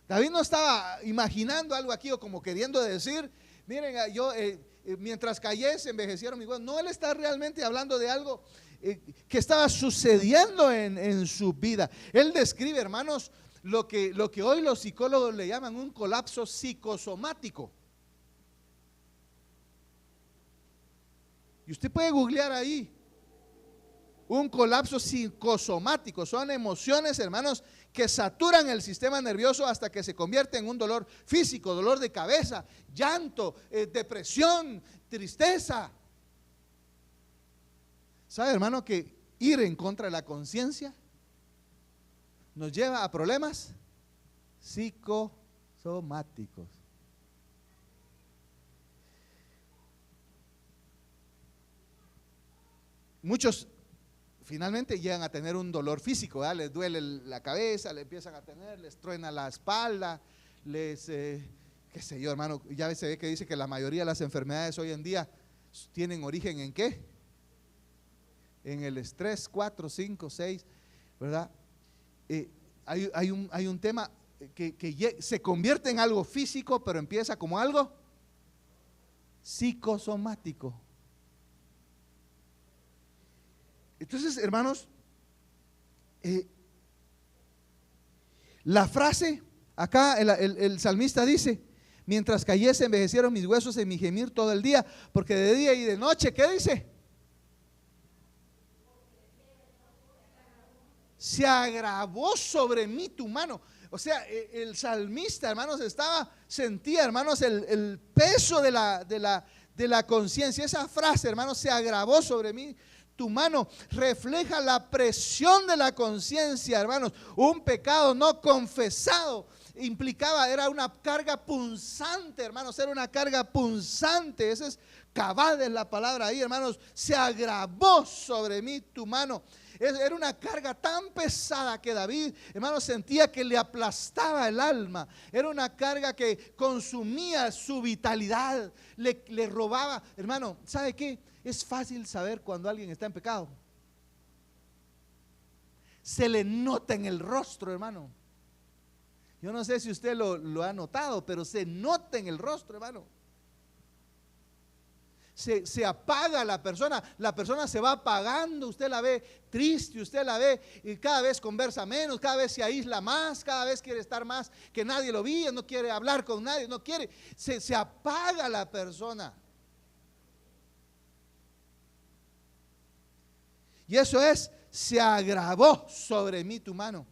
David no estaba imaginando algo aquí o como queriendo decir, miren, yo mientras callé se envejecieron mis huesos. No, él está realmente hablando de algo que estaba sucediendo en su vida. Él describe, hermanos, lo que hoy los psicólogos le llaman un colapso psicosomático. Y usted puede googlear ahí. Un colapso psicosomático. Son emociones, hermanos, que saturan el sistema nervioso hasta que se convierte en un dolor físico, dolor de cabeza, llanto, depresión, tristeza. ¿Sabe, hermano, que ir en contra de la conciencia nos lleva a problemas psicosomáticos? Muchos finalmente llegan a tener un dolor físico, ¿verdad? Les duele la cabeza, les empiezan a tener, les truena la espalda, qué sé yo, hermano. Ya se ve que dice que la mayoría de las enfermedades hoy en día tienen origen ¿en qué? En el estrés, 4, 5, 6, ¿verdad? Hay un tema que se convierte en algo físico, pero empieza como algo psicosomático. Entonces, hermanos, la frase, acá el salmista dice, mientras callé se envejecieron mis huesos en mi gemir todo el día, porque de día y de noche, ¿qué dice? Se agravó sobre mí tu mano. O sea, el salmista, hermanos, sentía, hermanos, el peso de la conciencia. Esa frase, hermanos, se agravó sobre mí tu mano, refleja la presión de la conciencia, hermanos. Un pecado no confesado era una carga punzante, hermanos, era una carga punzante. Esa es cabal de la palabra ahí, hermanos. Se agravó sobre mí tu mano. Era una carga tan pesada que David, hermanos, sentía que le aplastaba el alma. Era una carga que consumía su vitalidad, le robaba. Hermano, ¿sabe qué? Es fácil saber cuando alguien está en pecado. Se le nota en el rostro, hermano. Yo no sé si usted lo ha notado, pero se nota en el rostro, hermano. Se apaga la persona se va apagando, usted la ve triste, usted la ve y cada vez conversa menos, cada vez se aísla más, cada vez quiere estar más que nadie lo vea, no quiere hablar con nadie, no quiere, se apaga la persona. Y eso es, se agravó sobre mí tu mano.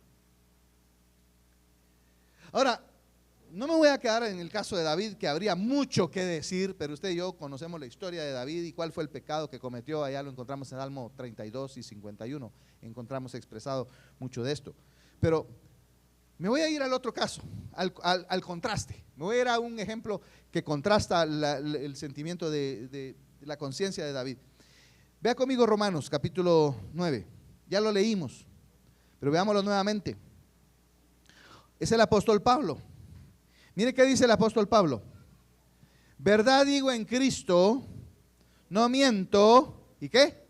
Ahora, no me voy a quedar en el caso de David, que habría mucho que decir, pero usted y yo conocemos la historia de David y cuál fue el pecado que cometió. Allá lo encontramos en Salmo 32 y 51, encontramos expresado mucho de esto. Pero me voy a ir al otro caso, al contraste. Me voy a ir a un ejemplo que contrasta el sentimiento de la conciencia de David. Vea conmigo Romanos capítulo 9, ya lo leímos, pero veámoslo nuevamente. Es el apóstol Pablo. Mire qué dice el apóstol Pablo. Verdad digo en Cristo, no miento. ¿Y qué?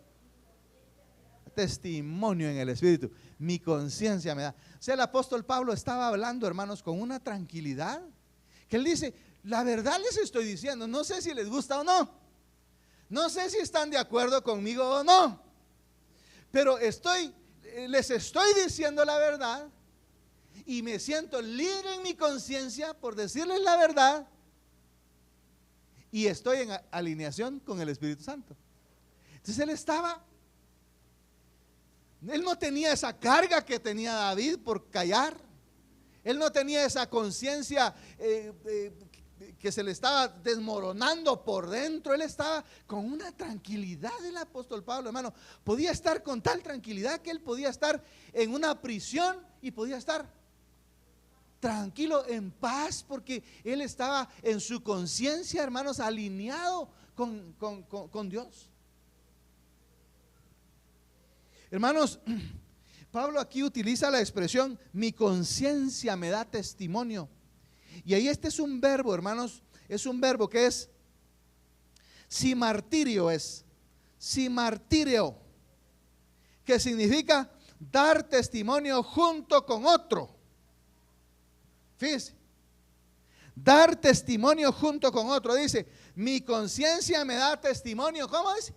testimonio en el Espíritu. Mi conciencia me da. O sea, el apóstol Pablo estaba hablando, hermanos, con una tranquilidad, que él dice, la verdad les estoy diciendo, no sé si les gusta o no, no sé si están de acuerdo conmigo o no, pero les estoy diciendo la verdad y me siento libre en mi conciencia por decirles la verdad y estoy en alineación con el Espíritu Santo. Entonces él no tenía esa carga que tenía David por callar. Él no tenía esa conciencia que se le estaba desmoronando por dentro. Él estaba con una tranquilidad. El apóstol Pablo, hermano, podía estar con tal tranquilidad que él podía estar en una prisión y podía estar tranquilo, en paz, porque él estaba en su conciencia, hermanos, alineado con Dios. Hermanos, Pablo aquí utiliza la expresión mi conciencia me da testimonio. Y ahí este es un verbo, hermanos, es un verbo que es simartirio, que significa dar testimonio junto con otro. Fíjense, dar testimonio junto con otro. Dice, mi conciencia me da testimonio. ¿Cómo dice?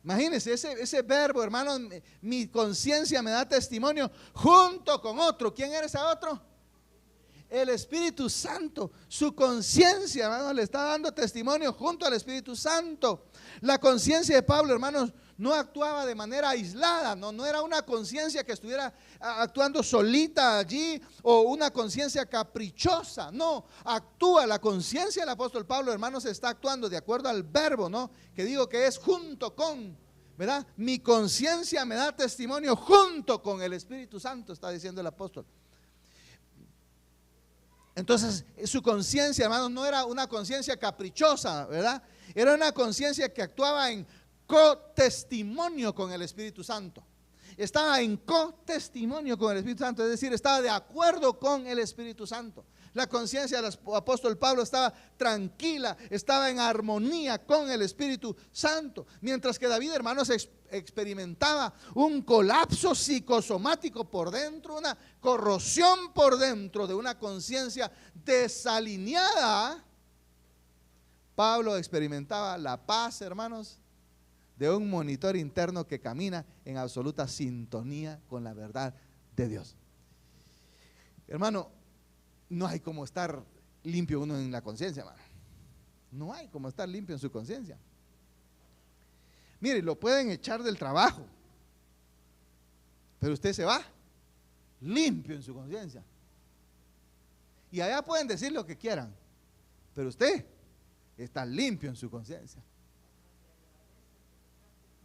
Imagínense ese verbo, hermano, mi conciencia me da testimonio junto con otro. ¿Quién era ese otro? El Espíritu Santo. Su conciencia, hermano, le está dando testimonio junto al Espíritu Santo. La conciencia de Pablo, hermanos, no actuaba de manera aislada, no era una conciencia que estuviera actuando solita allí o una conciencia caprichosa. No, actúa la conciencia del apóstol Pablo, hermanos, está actuando de acuerdo al verbo, ¿no? Que digo que es junto con, ¿verdad? Mi conciencia me da testimonio junto con el Espíritu Santo, está diciendo el apóstol. Entonces su conciencia, hermanos, no era una conciencia caprichosa, ¿verdad? Era una conciencia que actuaba en cotestimonio con el Espíritu Santo. Estaba en cotestimonio con el Espíritu Santo, es decir, estaba de acuerdo con el Espíritu Santo. La conciencia del apóstol Pablo estaba tranquila, estaba en armonía con el Espíritu Santo. Mientras que David, hermanos, experimentaba un colapso psicosomático por dentro, una corrosión por dentro de una conciencia desalineada. Pablo experimentaba la paz, hermanos, de un monitor interno que camina en absoluta sintonía con la verdad de Dios. Hermano, no hay como estar limpio uno en la conciencia, hermano. No hay como estar limpio en su conciencia. Mire, lo pueden echar del trabajo, pero usted se va limpio en su conciencia. Y allá pueden decir lo que quieran, pero usted está limpio en su conciencia.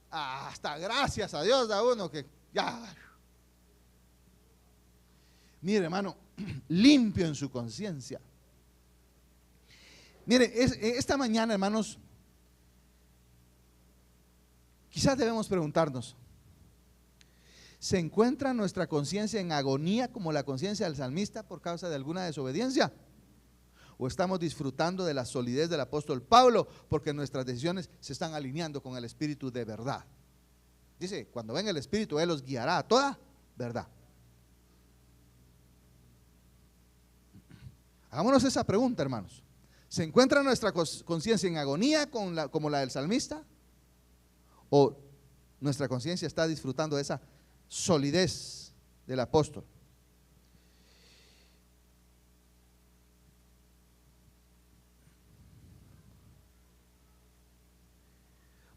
Hasta gracias a Dios da uno que ya. Mire, hermano, limpio en su conciencia. Mire, esta mañana, hermanos, quizás debemos preguntarnos, ¿se encuentra nuestra conciencia en agonía como la conciencia del salmista por causa de alguna desobediencia? ¿O estamos disfrutando de la solidez del apóstol Pablo porque nuestras decisiones se están alineando con el Espíritu de verdad? Dice, cuando venga el Espíritu, Él los guiará a toda verdad. Hagámonos esa pregunta, hermanos. ¿Se encuentra nuestra conciencia en agonía como la del salmista? ¿O nuestra conciencia está disfrutando de esa solidez del apóstol?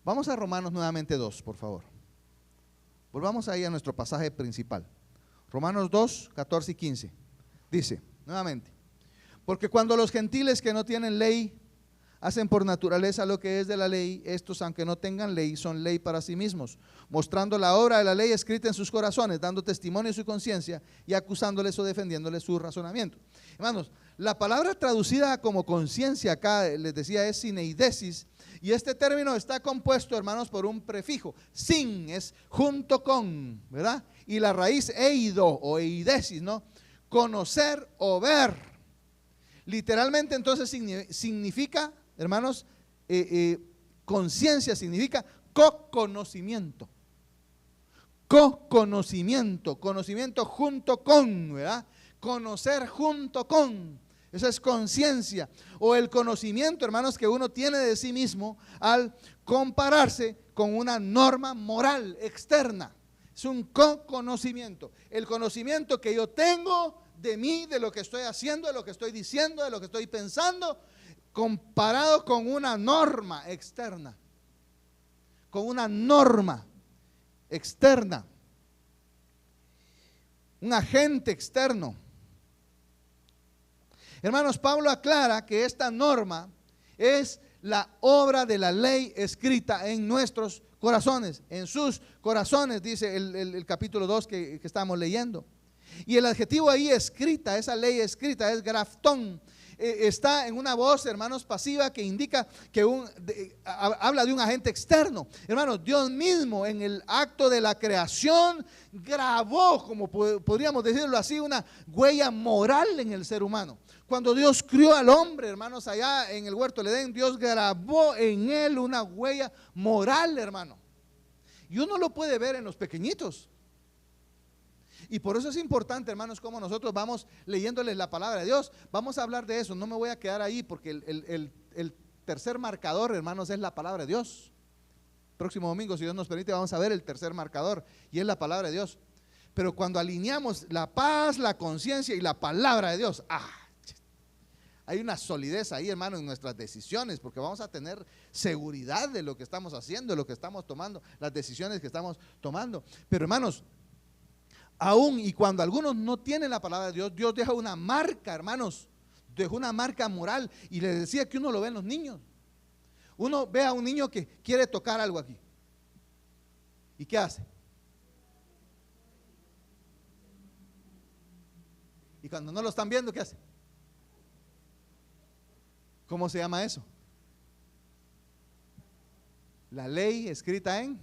Vamos a Romanos nuevamente 2, por favor. Volvamos ahí a nuestro pasaje principal. Romanos 2, 14 y 15. Dice, nuevamente, porque cuando los gentiles que no tienen ley hacen por naturaleza lo que es de la ley, estos, aunque no tengan ley, son ley para sí mismos, mostrando la obra de la ley escrita en sus corazones, dando testimonio de su conciencia y acusándoles o defendiéndoles su razonamiento. Hermanos, la palabra traducida como conciencia acá, les decía, es sineidesis, y este término está compuesto, hermanos, por un prefijo. Sin es junto con, ¿verdad? Y la raíz eido o eidesis, ¿no? Conocer o ver. Literalmente entonces significa, hermanos, conciencia significa co-conocimiento. Co-conocimiento, conocimiento junto con, ¿verdad? Conocer junto con. Eso es conciencia. O el conocimiento, hermanos, que uno tiene de sí mismo al compararse con una norma moral externa. Es un conocimiento. El conocimiento que yo tengo de mí, de lo que estoy haciendo, de lo que estoy diciendo, de lo que estoy pensando, comparado con una norma externa. Con una norma externa. Un agente externo. Hermanos, Pablo aclara que esta norma es la obra de la ley escrita en nuestros corazones, en sus corazones, dice el capítulo 2 que estamos leyendo. Y el adjetivo ahí escrita, esa ley escrita, es graftón. Está en una voz, hermanos, pasiva que indica que habla de un agente externo. Hermanos, Dios mismo en el acto de la creación grabó, como podríamos decirlo así, una huella moral en el ser humano. Cuando Dios crió al hombre, hermanos, allá en el huerto del Edén, Dios grabó en él una huella moral, hermano. Y uno lo puede ver en los pequeñitos. Y por eso es importante, hermanos, como nosotros vamos leyéndoles la palabra de Dios. Vamos a hablar de eso, no me voy a quedar ahí porque el tercer marcador, hermanos, es la palabra de Dios. Próximo domingo, si Dios nos permite, vamos a ver el tercer marcador y es la palabra de Dios. Pero cuando alineamos la paz, la conciencia y la palabra de Dios, hay una solidez ahí, hermano, en nuestras decisiones, porque vamos a tener seguridad de lo que estamos haciendo, de lo que estamos tomando, las decisiones que estamos tomando. Pero, hermanos, aún y cuando algunos no tienen la palabra de Dios, Dios deja una marca, hermanos, dejó una marca moral. Y les decía que uno lo ve en los niños. Uno ve a un niño que quiere tocar algo aquí. ¿Y qué hace? Y cuando no lo están viendo, ¿qué hace? ¿Cómo se llama eso? La ley escrita en...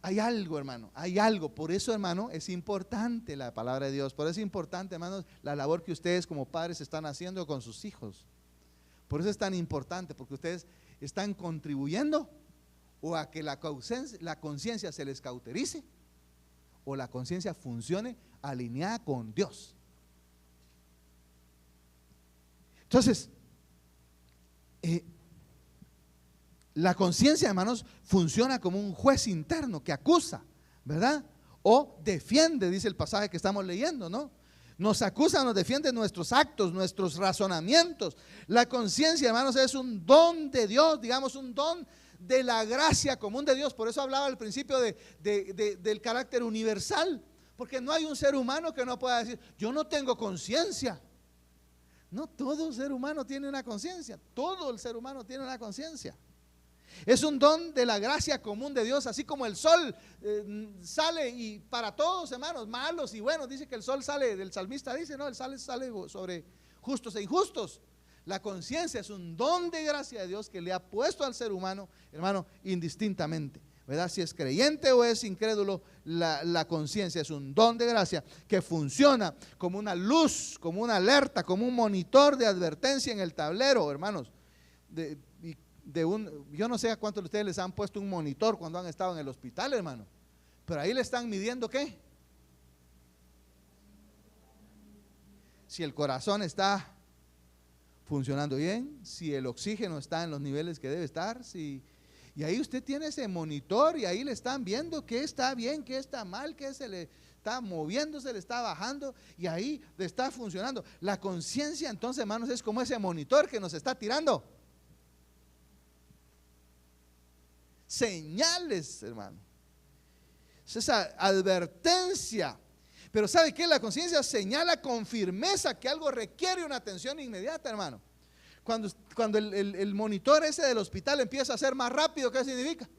Hay algo, hermano, hay algo. Por eso, hermano, es importante la palabra de Dios. Por eso es importante, hermanos, la labor que ustedes como padres están haciendo con sus hijos. Por eso es tan importante, porque ustedes están contribuyendo o a que la conciencia se les cauterice, o la conciencia funcione alineada con Dios. Entonces, la conciencia, hermanos, funciona como un juez interno que acusa, ¿verdad? O defiende, dice el pasaje que estamos leyendo, ¿no? Nos acusa, nos defiende nuestros actos, nuestros razonamientos. La conciencia, hermanos, es un don de Dios, digamos, un don de la gracia común de Dios. Por eso hablaba al principio del carácter universal, porque no hay un ser humano que no pueda decir, yo no tengo conciencia. No, todo ser humano tiene una conciencia, todo el ser humano tiene una conciencia. Es un don de la gracia común de Dios, así como el sol sale y para todos, hermanos, malos y buenos, dice que el sol sale, el salmista dice, no, el sol sale sobre justos e injustos. La conciencia es un don de gracia de Dios que le ha puesto al ser humano, hermano, indistintamente, ¿verdad? Si es creyente o es incrédulo, la conciencia es un don de gracia que funciona como una luz, como una alerta, como un monitor de advertencia en el tablero, hermanos. Yo no sé a cuántos de ustedes les han puesto un monitor cuando han estado en el hospital, hermano, pero ahí le están midiendo ¿qué? Si el corazón está funcionando bien, si el oxígeno está en los niveles que debe estar, y ahí usted tiene ese monitor y ahí le están viendo qué está bien, qué está mal, qué se le está moviendo, se le está bajando, y ahí está funcionando. La conciencia, entonces, hermanos, es como ese monitor que nos está tirando señales, hermano. Es esa advertencia. Pero ¿sabe qué? La conciencia señala con firmeza que algo requiere una atención inmediata, hermano. Cuando el monitor ese del hospital empieza a ser más rápido, ¿qué significa?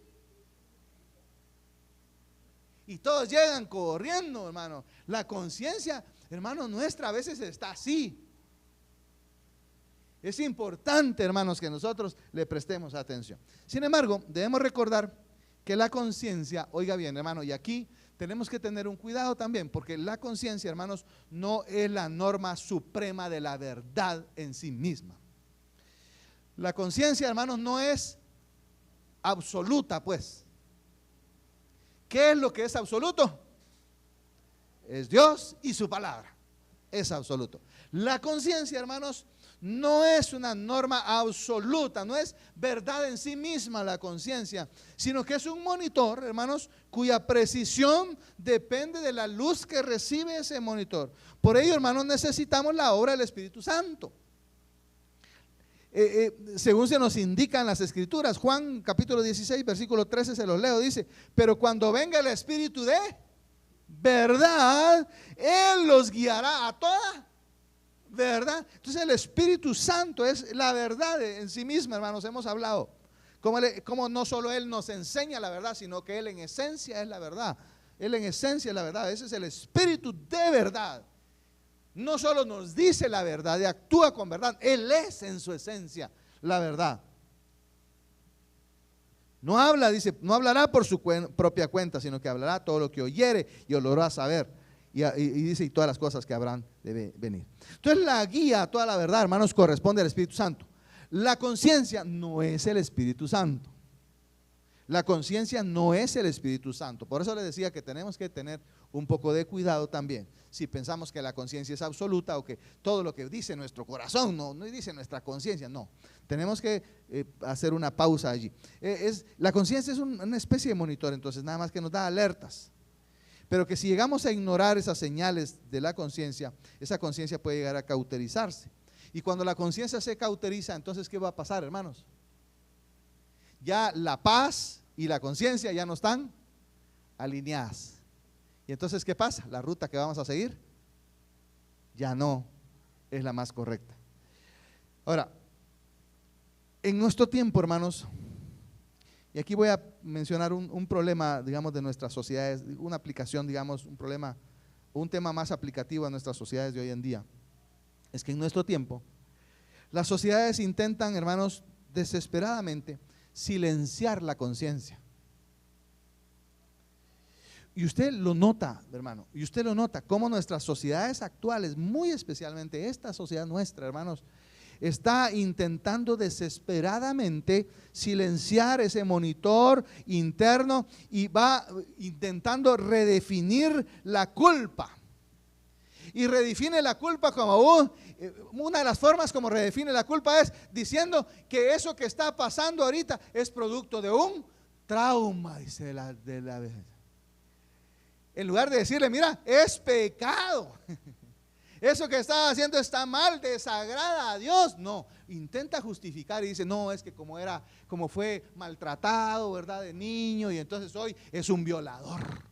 Y todos llegan corriendo, hermano. La conciencia, hermano, nuestra a veces está así. Es importante, hermanos, que nosotros le prestemos atención. Sin embargo, debemos recordar que la conciencia, oiga bien, hermano, y aquí tenemos que tener un cuidado también, porque la conciencia, hermanos, no es la norma suprema de la verdad en sí misma. La conciencia, hermanos, no es absoluta, pues. ¿Qué es lo que es absoluto? Es Dios y su palabra. Es absoluto. La conciencia, hermanos, no es una norma absoluta, no es verdad en sí misma la conciencia, sino que es un monitor, hermanos, cuya precisión depende de la luz que recibe ese monitor. Por ello, hermanos, necesitamos la obra del Espíritu Santo. Según se nos indica en las Escrituras, Juan capítulo 16, versículo 13, se los leo, dice: pero cuando venga el Espíritu de verdad, Él los guiará a toda verdad. Entonces el Espíritu Santo es la verdad en sí misma, hermanos. Hemos hablado como no solo Él nos enseña la verdad, sino que Él en esencia es la verdad. Él en esencia es la verdad. Ese es el Espíritu de verdad. No solo nos dice la verdad y actúa con verdad, Él es en su esencia la verdad. No habla, dice, no hablará por su propia cuenta, sino que hablará todo lo que oyere y lo hará saber. Y dice, y todas las cosas que habrán de venir. Entonces la guía a toda la verdad, hermanos, corresponde al Espíritu Santo. La conciencia no es el Espíritu Santo. La conciencia no es el Espíritu Santo. Por eso les decía que tenemos que tener un poco de cuidado también. Si pensamos que la conciencia es absoluta o que todo lo que dice nuestro corazón, no dice nuestra conciencia, no. Tenemos que hacer una pausa allí. La conciencia es una especie de monitor, entonces nada más que nos da alertas. Pero que si llegamos a ignorar esas señales de la conciencia, esa conciencia puede llegar a cauterizarse. Y cuando la conciencia se cauteriza, entonces ¿qué va a pasar, hermanos? Ya la paz y la conciencia ya no están alineadas. Y entonces ¿qué pasa? La ruta que vamos a seguir ya no es la más correcta. Ahora, en nuestro tiempo, hermanos, y aquí voy a mencionar un problema, digamos, de nuestras sociedades, una aplicación, digamos, un problema, un tema más aplicativo a nuestras sociedades de hoy en día. Es que en nuestro tiempo, las sociedades intentan, hermanos, desesperadamente silenciar la conciencia. Y usted lo nota, hermano, y usted lo nota, cómo nuestras sociedades actuales, muy especialmente esta sociedad nuestra, hermanos, está intentando desesperadamente silenciar ese monitor interno y va intentando redefinir la culpa. Y redefine la culpa como una de las formas como redefine la culpa es diciendo que eso que está pasando ahorita es producto de un trauma, dice de la vejez. En lugar de decirle, mira, es pecado. Eso que estás haciendo está mal, desagrada a Dios. No, intenta justificar y dice, no, es que como fue maltratado, ¿verdad? De niño y entonces hoy es un violador,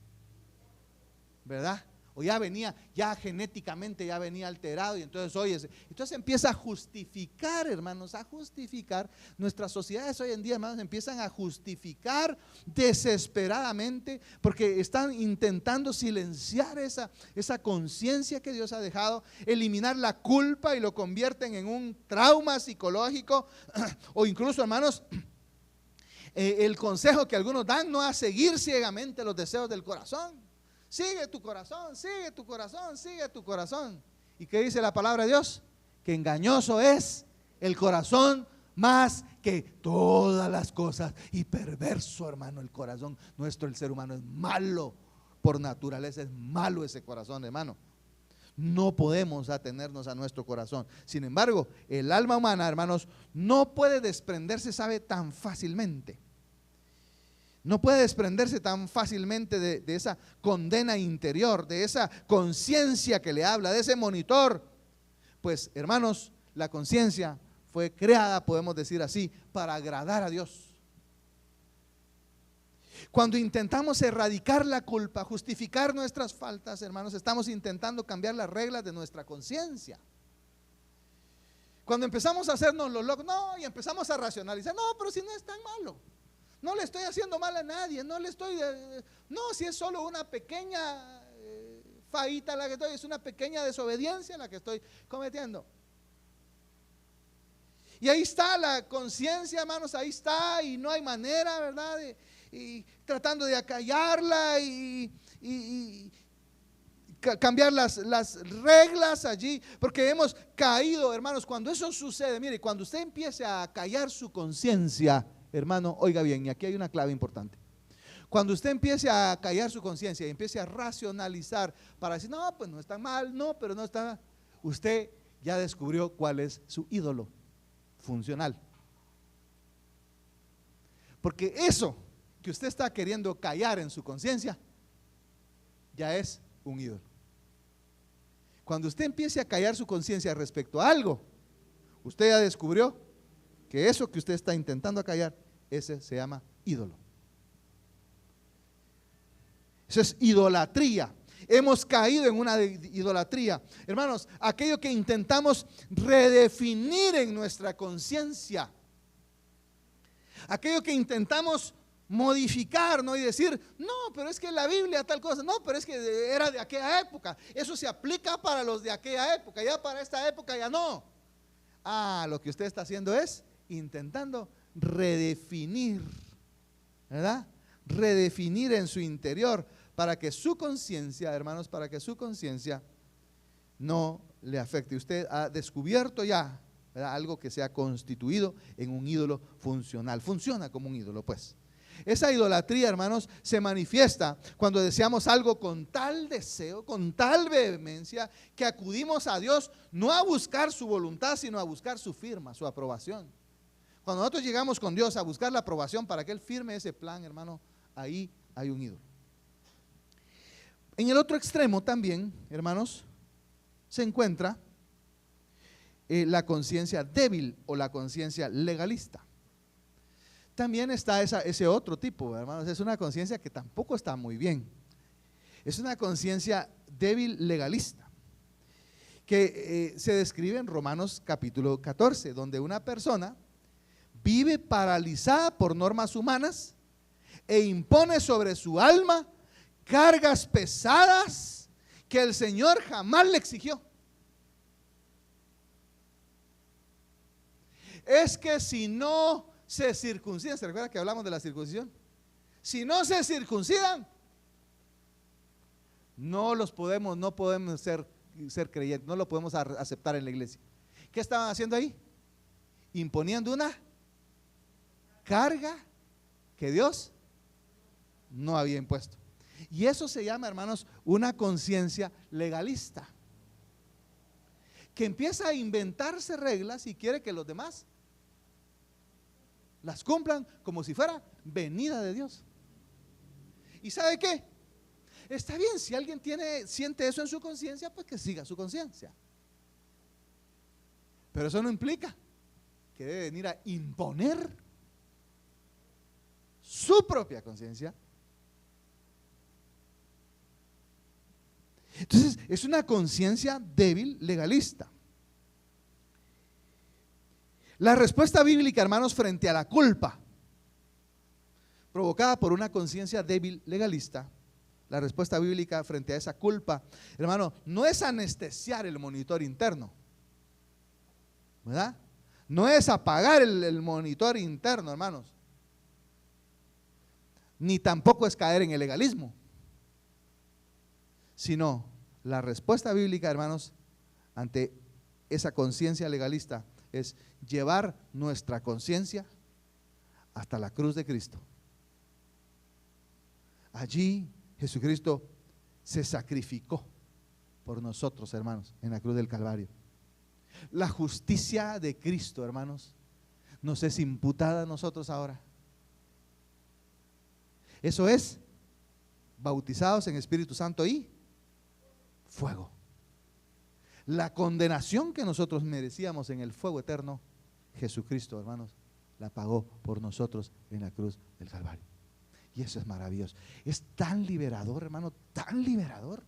¿verdad? O ya genéticamente ya venía alterado y entonces hoy entonces empieza a justificar, hermanos, a justificar. Nuestras sociedades hoy en día, hermanos, empiezan a justificar desesperadamente porque están intentando silenciar esa conciencia que Dios ha dejado, eliminar la culpa y lo convierten en un trauma psicológico o incluso, hermanos, el consejo que algunos dan no a seguir ciegamente los deseos del corazón. Sigue tu corazón, sigue tu corazón, sigue tu corazón. ¿Y qué dice la palabra de Dios? Que engañoso es el corazón más que todas las cosas y perverso, hermano, el corazón nuestro, el ser humano es malo, por naturaleza es malo ese corazón, hermano. No podemos atenernos a nuestro corazón. Sin embargo, el alma humana, hermanos, no puede desprenderse, sabe, tan fácilmente. No puede desprenderse tan fácilmente de esa condena interior, de esa conciencia que le habla, de ese monitor. Pues, hermanos, la conciencia fue creada, podemos decir así, para agradar a Dios. Cuando intentamos erradicar la culpa, justificar nuestras faltas, hermanos, estamos intentando cambiar las reglas de nuestra conciencia. Cuando empezamos a hacernos los locos, no, y empezamos a racionalizar, no, pero si no es tan malo. No le estoy haciendo mal a nadie, si es solo una pequeña faíta la que estoy, es una pequeña desobediencia la que estoy cometiendo. Y ahí está la conciencia, hermanos, ahí está, y no hay manera, ¿verdad? Y tratando de acallarla y cambiar las reglas allí, porque hemos caído, hermanos. Cuando eso sucede, mire, cuando usted empiece a acallar su conciencia, hermano, oiga bien, y aquí hay una clave importante. Cuando usted empiece a callar su conciencia y empiece a racionalizar para decir, no, pues no está mal, no, pero no está, usted ya descubrió cuál es su ídolo funcional. Porque eso que usted está queriendo callar en su conciencia ya es un ídolo. Cuando usted empiece a callar su conciencia respecto a algo, usted ya descubrió que eso que usted está intentando callar, ese se llama ídolo. Eso es idolatría. Hemos caído en una idolatría. Hermanos, aquello que intentamos redefinir en nuestra conciencia, aquello que intentamos modificar, ¿no? Y decir, no, pero es que la Biblia tal cosa, no, pero es que era de aquella época, eso se aplica para los de aquella época, ya para esta época ya no. Lo que usted está haciendo es intentando redefinir, ¿verdad? Redefinir en su interior para que su conciencia, hermanos, para que su conciencia no le afecte. Usted ha descubierto ya, ¿verdad?, algo que se ha constituido en un ídolo funcional. Funciona como un ídolo, pues. Esa idolatría, hermanos, se manifiesta cuando deseamos algo con tal deseo, con tal vehemencia, que acudimos a Dios no a buscar su voluntad, sino a buscar su firma, su aprobación. Cuando nosotros llegamos con Dios a buscar la aprobación para que Él firme ese plan, hermano, ahí hay un ídolo. En el otro extremo también, hermanos, se encuentra la conciencia débil o la conciencia legalista. También está ese otro tipo, hermanos, es una conciencia que tampoco está muy bien. Es una conciencia débil legalista, que se describe en Romanos capítulo 14, donde una persona vive paralizada por normas humanas e impone sobre su alma cargas pesadas que el Señor jamás le exigió. Es que si no se circuncidan, ¿se recuerda que hablamos de la circuncisión? Si no se circuncidan, no podemos ser creyentes, no lo podemos aceptar en la iglesia. ¿Qué estaban haciendo ahí? Imponiendo una carga que Dios no había impuesto. Y eso se llama, hermanos, una conciencia legalista, que empieza a inventarse reglas y quiere que los demás las cumplan como si fuera venida de Dios. ¿Y sabe qué? Está bien, si alguien siente eso en su conciencia, pues que siga su conciencia. Pero eso no implica que debe venir a imponer su propia conciencia. Entonces, es una conciencia débil legalista. La respuesta bíblica, hermanos, frente a la culpa provocada por una conciencia débil legalista, la respuesta bíblica frente a esa culpa, hermano, no es anestesiar el monitor interno, ¿verdad? No es apagar el monitor interno, hermanos, ni tampoco es caer en el legalismo, sino la respuesta bíblica, hermanos, ante esa conciencia legalista es llevar nuestra conciencia hasta la cruz de Cristo. Allí Jesucristo se sacrificó por nosotros, hermanos, en la cruz del Calvario. La justicia de Cristo, hermanos, nos es imputada a nosotros ahora. Eso es, bautizados en Espíritu Santo y fuego. La condenación que nosotros merecíamos en el fuego eterno, Jesucristo, hermanos, la pagó por nosotros en la cruz del Calvario. Y eso es maravilloso. Es tan liberador, hermano, tan liberador,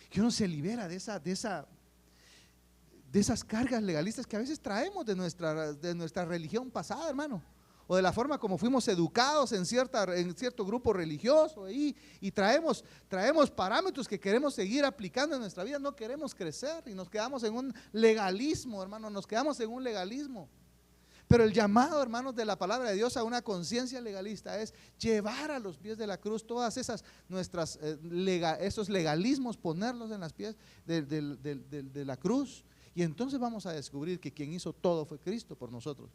que uno se libera de esas cargas legalistas que a veces traemos de nuestra religión pasada, hermano, o de la forma como fuimos educados en cierto grupo religioso, y traemos parámetros que queremos seguir aplicando en nuestra vida. No queremos crecer y nos quedamos en un legalismo, hermano, nos quedamos en un legalismo. Pero el llamado, hermanos, de la palabra de Dios a una conciencia legalista es llevar a los pies de la cruz todas esas esos legalismos, ponerlos en los pies de la cruz, y entonces vamos a descubrir que quien hizo todo fue Cristo por nosotros.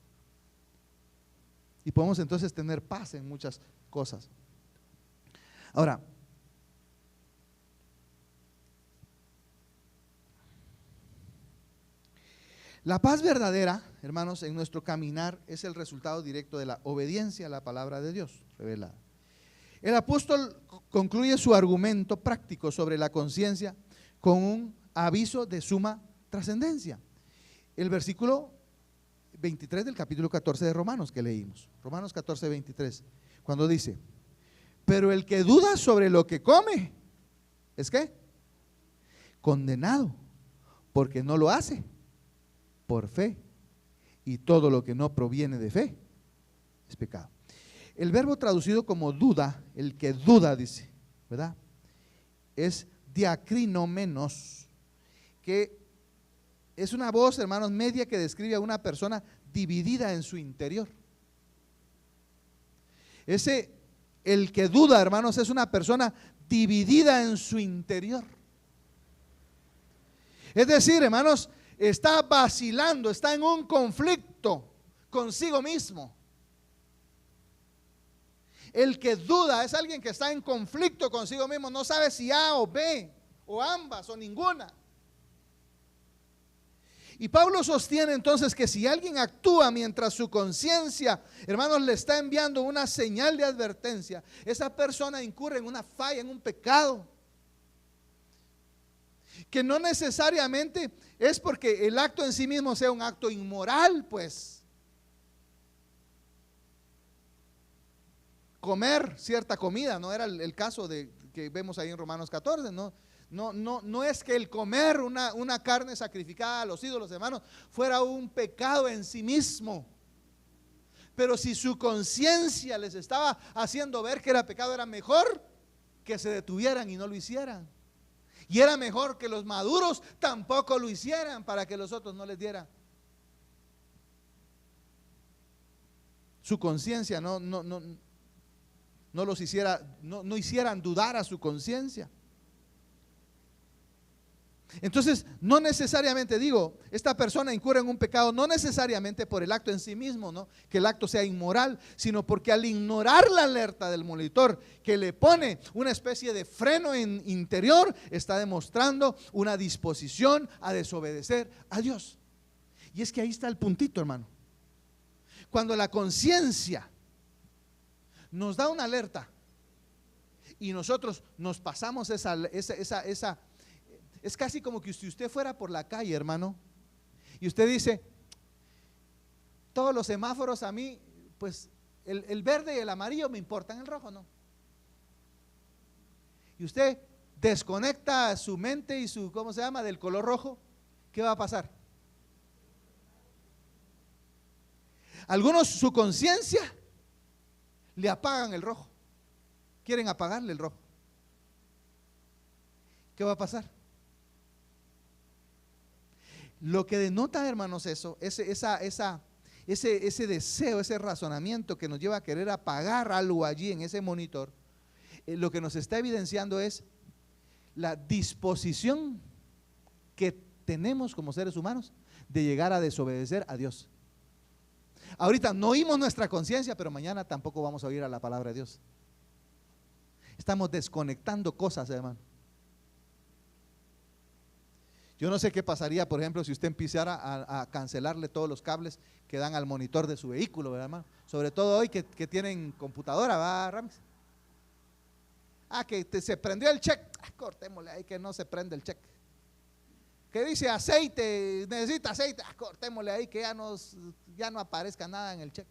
Y podemos entonces tener paz en muchas cosas. Ahora, la paz verdadera, hermanos, en nuestro caminar es el resultado directo de la obediencia a la palabra de Dios revelada. El apóstol concluye su argumento práctico sobre la conciencia con un aviso de suma trascendencia. El versículo 23 del capítulo 14 de Romanos que leímos, Romanos 14, 23, cuando dice: pero el que duda sobre lo que come, ¿es qué? Condenado, porque no lo hace por fe, y todo lo que no proviene de fe es pecado. El verbo traducido como duda, el que duda, dice, ¿verdad? Es diacrinomenos, que es una voz, hermanos, media que describe a una persona dividida en su interior. El que duda, hermanos, es una persona dividida en su interior. Es decir, hermanos, está vacilando, está en un conflicto consigo mismo. El que duda es alguien que está en conflicto consigo mismo, no sabe si A o B, o ambas, o ninguna. Y Pablo sostiene entonces que si alguien actúa mientras su conciencia, hermanos, le está enviando una señal de advertencia, esa persona incurre en una falla, en un pecado, que no necesariamente es porque el acto en sí mismo sea un acto inmoral, pues. Comer cierta comida, no era el caso de que vemos ahí en Romanos 14, no es que el comer una carne sacrificada a los ídolos, hermanos, fuera un pecado en sí mismo. Pero si su conciencia les estaba haciendo ver que era pecado, era mejor que se detuvieran y no lo hicieran. Y era mejor que los maduros tampoco lo hicieran, para que los otros no les dieran. Su conciencia no los hiciera, no hicieran dudar a su conciencia. Entonces, no necesariamente, digo, esta persona incurre en un pecado, no necesariamente por el acto en sí mismo, ¿no? Que el acto sea inmoral, sino porque al ignorar la alerta del monitor, que le pone una especie de freno interior, está demostrando una disposición a desobedecer a Dios. Y es que ahí está el puntito, hermano. Cuando la conciencia nos da una alerta y nosotros nos pasamos esa, es casi como que si usted fuera por la calle, hermano, y usted dice: todos los semáforos a mí, pues el verde y el amarillo me importan, el rojo no. Y usted desconecta su mente y su, ¿cómo se llama?, del color rojo. ¿Qué va a pasar? Algunos, su conciencia, le apagan el rojo, quieren apagarle el rojo. ¿Qué va a pasar? Lo que denota, hermanos, eso, ese deseo, ese razonamiento que nos lleva a querer apagar algo allí en ese monitor, lo que nos está evidenciando es la disposición que tenemos como seres humanos de llegar a desobedecer a Dios. Ahorita no oímos nuestra conciencia, pero mañana tampoco vamos a oír a la palabra de Dios. Estamos desconectando cosas, hermano. Yo no sé qué pasaría, por ejemplo, si usted empezara a cancelarle todos los cables que dan al monitor de su vehículo, ¿verdad, hermano? Sobre todo hoy que tienen computadora, ¿va, Ramis? Que se prendió el check, cortémosle ahí que no se prende el check. Que dice aceite, necesita aceite, cortémosle ahí que ya no aparezca nada en el check.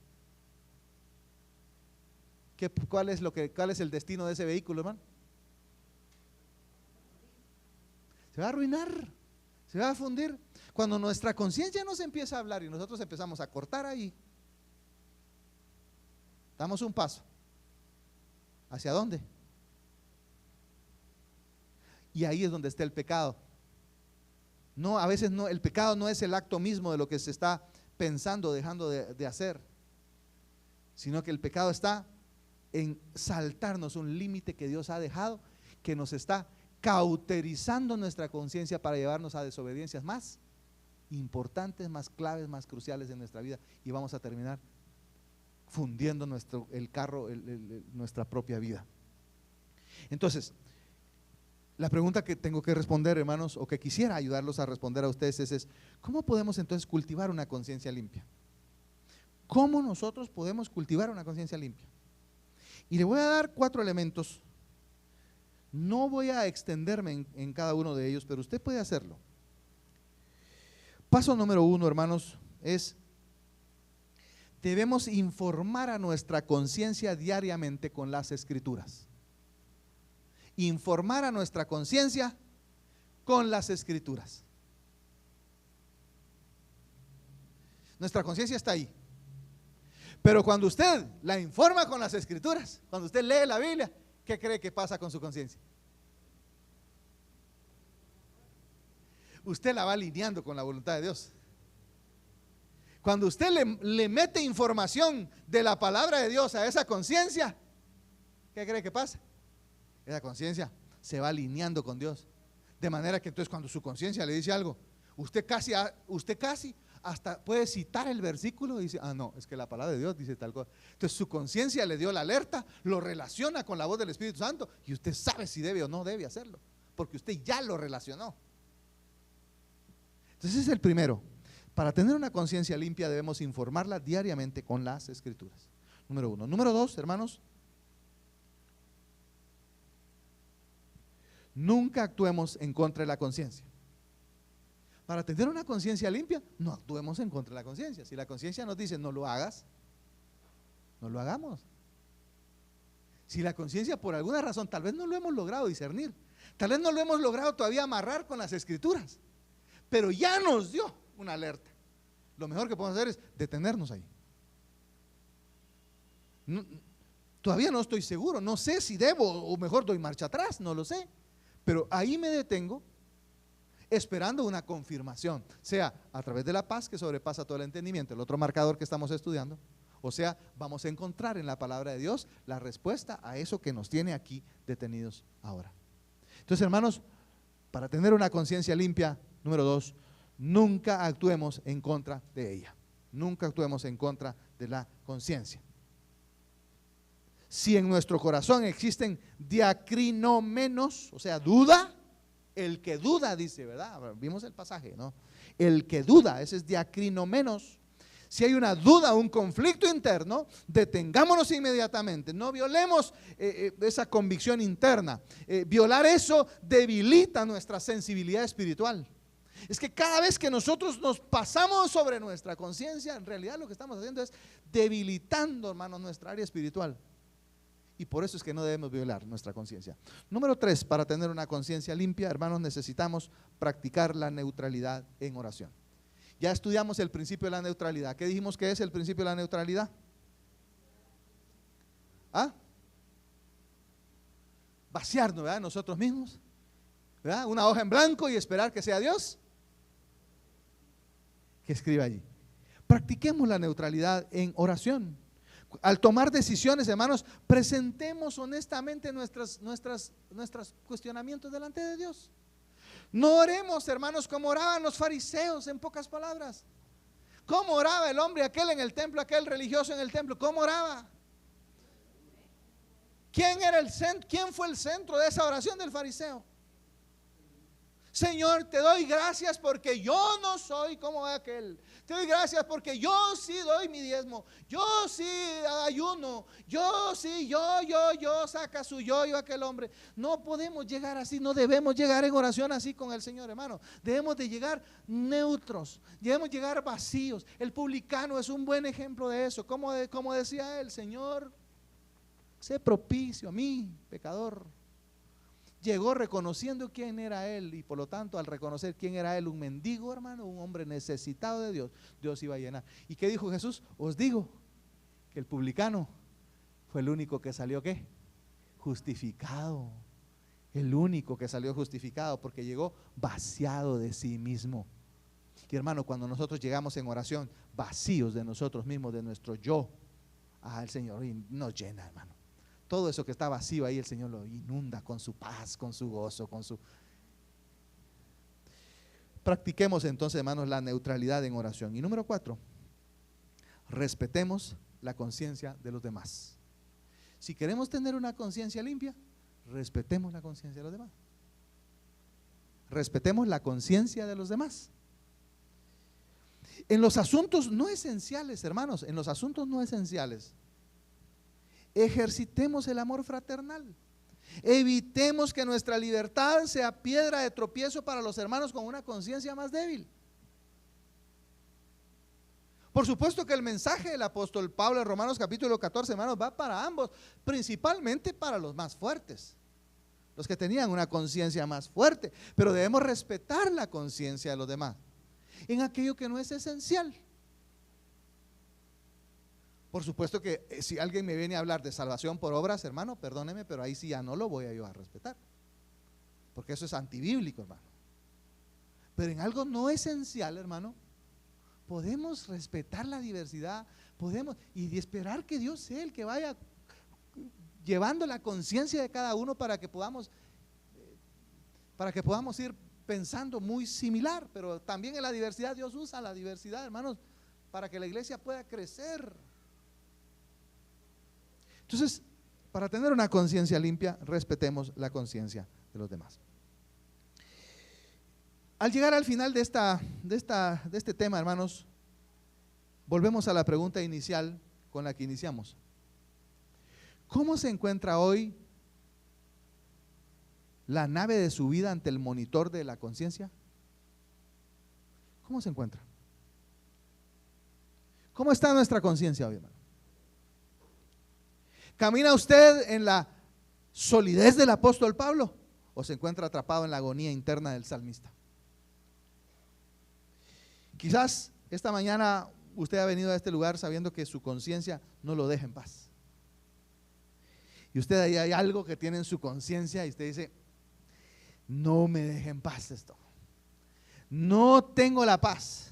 ¿Cuál es el destino de ese vehículo, hermano? Se va a arruinar, se va a fundir. Cuando nuestra conciencia nos empieza a hablar y nosotros empezamos a cortar ahí, damos un paso. ¿Hacia dónde? Y ahí es donde está el pecado. No, a veces no, el pecado no es el acto mismo de lo que se está pensando, dejando de hacer, sino que el pecado está en saltarnos un límite que Dios ha dejado, que nos está cauterizando nuestra conciencia para llevarnos a desobediencias más importantes, más claves, más cruciales en nuestra vida, y vamos a terminar fundiendo nuestra propia vida. Entonces, la pregunta que tengo que responder, hermanos, o que quisiera ayudarlos a responder a ustedes es ¿cómo podemos entonces cultivar una conciencia limpia? ¿Cómo nosotros podemos cultivar una conciencia limpia? Y le voy a dar 4 elementos. No voy a extenderme en cada uno de ellos, pero usted puede hacerlo. Paso número 1, hermanos, es: debemos informar a nuestra conciencia diariamente con las Escrituras. Informar a nuestra conciencia con las Escrituras. Nuestra conciencia está ahí. Pero cuando usted la informa con las Escrituras, cuando usted lee la Biblia, ¿qué cree que pasa con su conciencia? Usted la va alineando con la voluntad de Dios. Cuando usted le mete información de la palabra de Dios a esa conciencia, ¿qué cree que pasa? Esa conciencia se va alineando con Dios. De manera que entonces cuando su conciencia le dice algo, usted casi hasta puede citar el versículo y dice, no, es que la palabra de Dios dice tal cosa. Entonces su conciencia le dio la alerta, lo relaciona con la voz del Espíritu Santo y usted sabe si debe o no debe hacerlo, porque usted ya lo relacionó. Entonces ese es el primero. Para tener una conciencia limpia debemos informarla diariamente con las Escrituras. Número 1. Número 2, hermanos, nunca actuemos en contra de la conciencia. Para tener una conciencia limpia, no actuemos en contra de la conciencia. Si la conciencia nos dice no lo hagas, no lo hagamos. Si la conciencia por alguna razón, tal vez no lo hemos logrado discernir, tal vez no lo hemos logrado todavía amarrar con las Escrituras, pero ya nos dio una alerta, lo mejor que podemos hacer es detenernos ahí. Todavía no estoy seguro, no sé si debo o mejor doy marcha atrás, no lo sé, pero ahí me detengo esperando una confirmación, sea a través de la paz que sobrepasa todo el entendimiento, el otro marcador que estamos estudiando, o sea, vamos a encontrar en la palabra de Dios la respuesta a eso que nos tiene aquí detenidos ahora. Entonces, hermanos, para tener una conciencia limpia, número 2, nunca actuemos en contra de ella. Nunca actuemos en contra de la conciencia. Si en nuestro corazón existen diacrinómenos, o sea, duda, el que duda dice, ¿verdad? Vimos el pasaje, ¿no? El que duda, ese es diacrinómenos. Si hay una duda, un conflicto interno, detengámonos inmediatamente, no violemos esa convicción interna. Violar eso debilita nuestra sensibilidad espiritual. Es que cada vez que nosotros nos pasamos sobre nuestra conciencia, en realidad lo que estamos haciendo es debilitando, hermanos, nuestra área espiritual. Y por eso es que no debemos violar nuestra conciencia. Número 3, para tener una conciencia limpia, hermanos, necesitamos practicar la neutralidad en oración. Ya estudiamos el principio de la neutralidad. ¿Qué dijimos que es el principio de la neutralidad? Vaciarnos, ¿verdad? Nosotros mismos, ¿verdad? Una hoja en blanco y esperar que sea Dios que escriba allí. Practiquemos la neutralidad en oración. Al tomar decisiones, hermanos, presentemos honestamente nuestros cuestionamientos delante de Dios. No oremos, hermanos, como oraban los fariseos, en pocas palabras. ¿Cómo oraba el hombre aquel en el templo, aquel religioso en el templo? ¿Cómo oraba? ¿Quién fue el centro de esa oración del fariseo? Señor, te doy gracias porque yo no soy como aquel. Te doy gracias porque yo sí doy mi diezmo. Yo sí ayuno. Yo sí, yo, saca su yo aquel hombre. No podemos llegar así, no debemos llegar en oración así con el Señor, hermano. Debemos de llegar neutros, debemos llegar vacíos. El publicano es un buen ejemplo de eso. Como decía él, Señor, sé propicio a mí, pecador. Llegó reconociendo quién era él y por lo tanto al reconocer quién era él, un mendigo, hermano, un hombre necesitado de Dios, Dios iba a llenar. ¿Y qué dijo Jesús? Os digo que el publicano fue el único que salió, ¿qué? Justificado. El único que salió justificado porque llegó vaciado de sí mismo. Y hermano, cuando nosotros llegamos en oración vacíos de nosotros mismos, de nuestro yo, el Señor nos llena, hermano. Todo eso que está vacío ahí el Señor lo inunda con su paz, con su gozo, Practiquemos entonces, hermanos, la neutralidad en oración. Y número 4, respetemos la conciencia de los demás. Si queremos tener una conciencia limpia, respetemos la conciencia de los demás. Respetemos la conciencia de los demás. En los asuntos no esenciales, hermanos, en los asuntos no esenciales, ejercitemos el amor fraternal. Evitemos que nuestra libertad sea piedra de tropiezo para los hermanos con una conciencia más débil. Por supuesto que el mensaje del apóstol Pablo en Romanos capítulo 14, hermanos, va para ambos, principalmente para los más fuertes, los que tenían una conciencia más fuerte, pero debemos respetar la conciencia de los demás en aquello que no es esencial. Por supuesto que si alguien me viene a hablar de salvación por obras, hermano, perdóneme, pero ahí sí ya no lo voy a yo a respetar, porque eso es antibíblico, hermano. Pero en algo no esencial, hermano, podemos respetar la diversidad, podemos y esperar que Dios sea el que vaya llevando la conciencia de cada uno para que podamos ir pensando muy similar. Pero también en la diversidad Dios usa la diversidad, hermanos, para que la iglesia pueda crecer. Entonces, para tener una conciencia limpia, respetemos la conciencia de los demás. Al llegar al final de este tema, hermanos, volvemos a la pregunta inicial con la que iniciamos. ¿Cómo se encuentra hoy la nave de su vida ante el monitor de la conciencia? ¿Cómo se encuentra? ¿Cómo está nuestra conciencia hoy, hermano? ¿Camina usted en la solidez del apóstol Pablo o se encuentra atrapado en la agonía interna del salmista? Quizás esta mañana usted ha venido a este lugar sabiendo que su conciencia no lo deja en paz. Y usted ahí hay algo que tiene en su conciencia y usted dice, no me deja en paz esto. No tengo la paz.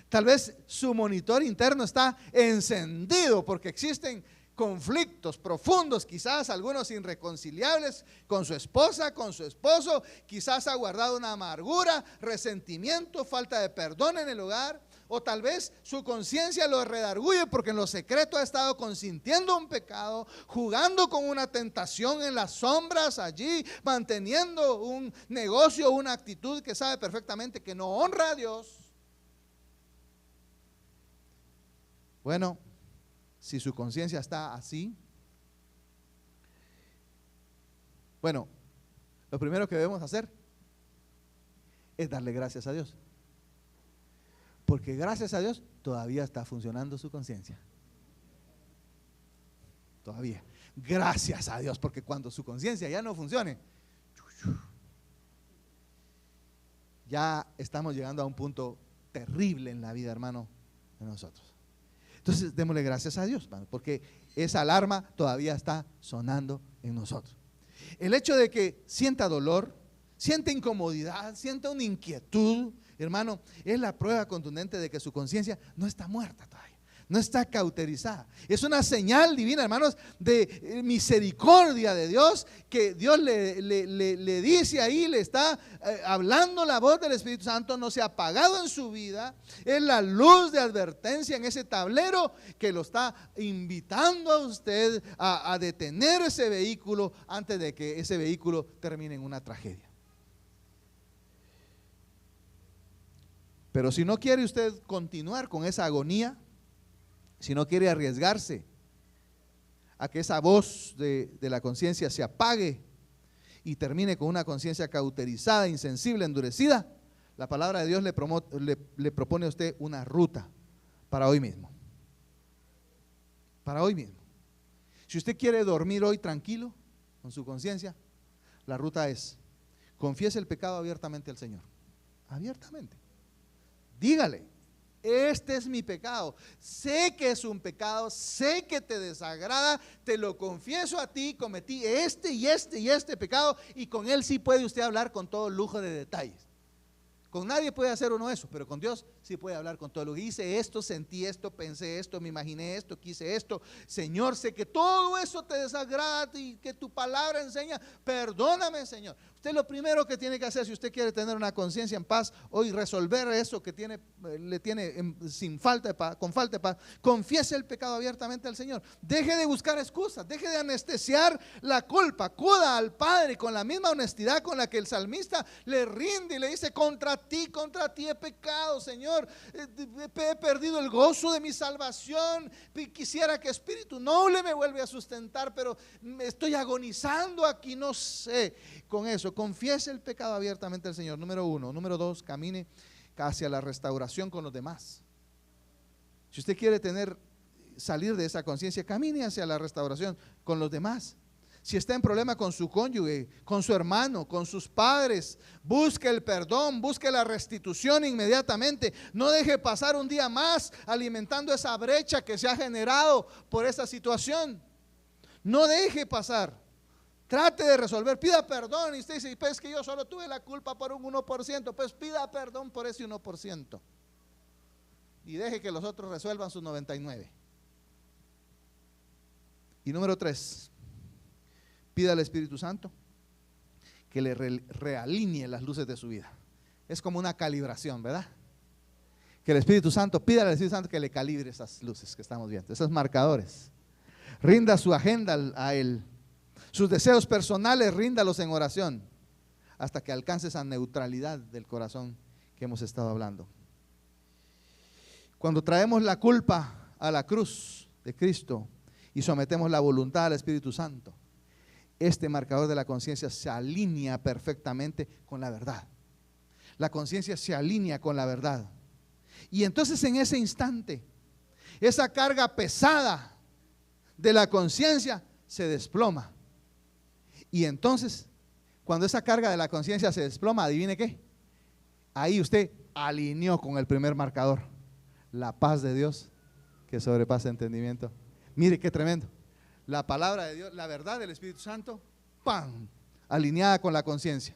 Tal vez su monitor interno está encendido porque existen conflictos profundos, quizás algunos irreconciliables con su esposa, con su esposo, quizás ha guardado una amargura, resentimiento, falta de perdón en el hogar, o tal vez su conciencia lo redarguye porque en lo secreto ha estado consintiendo un pecado, jugando con una tentación en las sombras allí, manteniendo un negocio, una actitud que sabe perfectamente que no honra a Dios. Bueno, si su conciencia está así, bueno, lo primero que debemos hacer es darle gracias a Dios, porque gracias a Dios todavía está funcionando su conciencia. Todavía, gracias a Dios, porque cuando su conciencia ya no funcione, ya estamos llegando a un punto terrible en la vida, hermano, de nosotros. Entonces démosle gracias a Dios, porque esa alarma todavía está sonando en nosotros. El hecho de que sienta dolor, sienta incomodidad, sienta una inquietud, hermano, es la prueba contundente de que su conciencia no está muerta todavía, no está cauterizada. Es una señal divina, hermanos, de misericordia de Dios, que Dios le dice ahí, le está hablando la voz del Espíritu Santo, no se ha apagado en su vida. Es la luz de advertencia en ese tablero que lo está invitando a usted a detener ese vehículo antes de que ese vehículo termine en una tragedia. Pero si no quiere usted continuar con esa agonía, si no quiere arriesgarse a que esa voz de la conciencia se apague y termine con una conciencia cauterizada, insensible, endurecida, la palabra de Dios le propone a usted una ruta para hoy mismo. Para hoy mismo. Si usted quiere dormir hoy tranquilo con su conciencia, la ruta es: confiese el pecado abiertamente al Señor. Abiertamente. Dígale: este es mi pecado, sé que es un pecado, sé que te desagrada, te lo confieso a ti, cometí este y este y este pecado, y con él sí puede usted hablar con todo lujo de detalles. Con nadie puede hacer uno eso, pero con Dios sí puede hablar con todo lujo. Hice esto, sentí esto, pensé esto, me imaginé esto, quise esto. Señor, sé que todo eso te desagrada y que tu palabra enseña, perdóname, Señor. Usted lo primero que tiene que hacer, si usted quiere tener una conciencia en paz hoy, resolver eso que le tiene con falta de paz, confiese el pecado abiertamente al Señor. Deje de buscar excusas, deje de anestesiar la culpa. Acuda al Padre con la misma honestidad con la que el salmista le rinde y le dice: contra ti he pecado, Señor. He perdido el gozo de mi salvación. Quisiera que Espíritu Noble me vuelva a sustentar, pero estoy agonizando aquí, no sé. Con eso, confiese el pecado abiertamente al Señor, número 1. Número 2, camine hacia la restauración con los demás. Si usted quiere salir de esa conciencia, camine hacia la restauración con los demás. Si está en problema con su cónyuge, con su hermano, con sus padres, busque el perdón, busque la restitución inmediatamente. No deje pasar un día más alimentando esa brecha que se ha generado por esa situación. No deje pasar. Trate de resolver, pida perdón. Y usted dice: pues es que yo solo tuve la culpa por un 1%. Pues pida perdón por ese 1% y deje que los otros resuelvan sus 99. Y número 3, pida al Espíritu Santo que le realinee las luces de su vida. Es como una calibración, ¿verdad? Que el Espíritu Santo, pida al Espíritu Santo que le calibre esas luces que estamos viendo, esos marcadores. Rinda su agenda a Él. Sus deseos personales, ríndalos en oración hasta que alcance esa neutralidad del corazón que hemos estado hablando. Cuando traemos la culpa a la cruz de Cristo y sometemos la voluntad al Espíritu Santo, este marcador de la conciencia se alinea perfectamente con la verdad. La conciencia se alinea con la verdad. Y entonces en ese instante, esa carga pesada de la conciencia se desploma. Y entonces, cuando esa carga de la conciencia se desploma, adivine qué, ahí usted alineó con el primer marcador, la paz de Dios que sobrepasa entendimiento. Mire qué tremendo, la palabra de Dios, la verdad del Espíritu Santo, ¡pam!, alineada con la conciencia.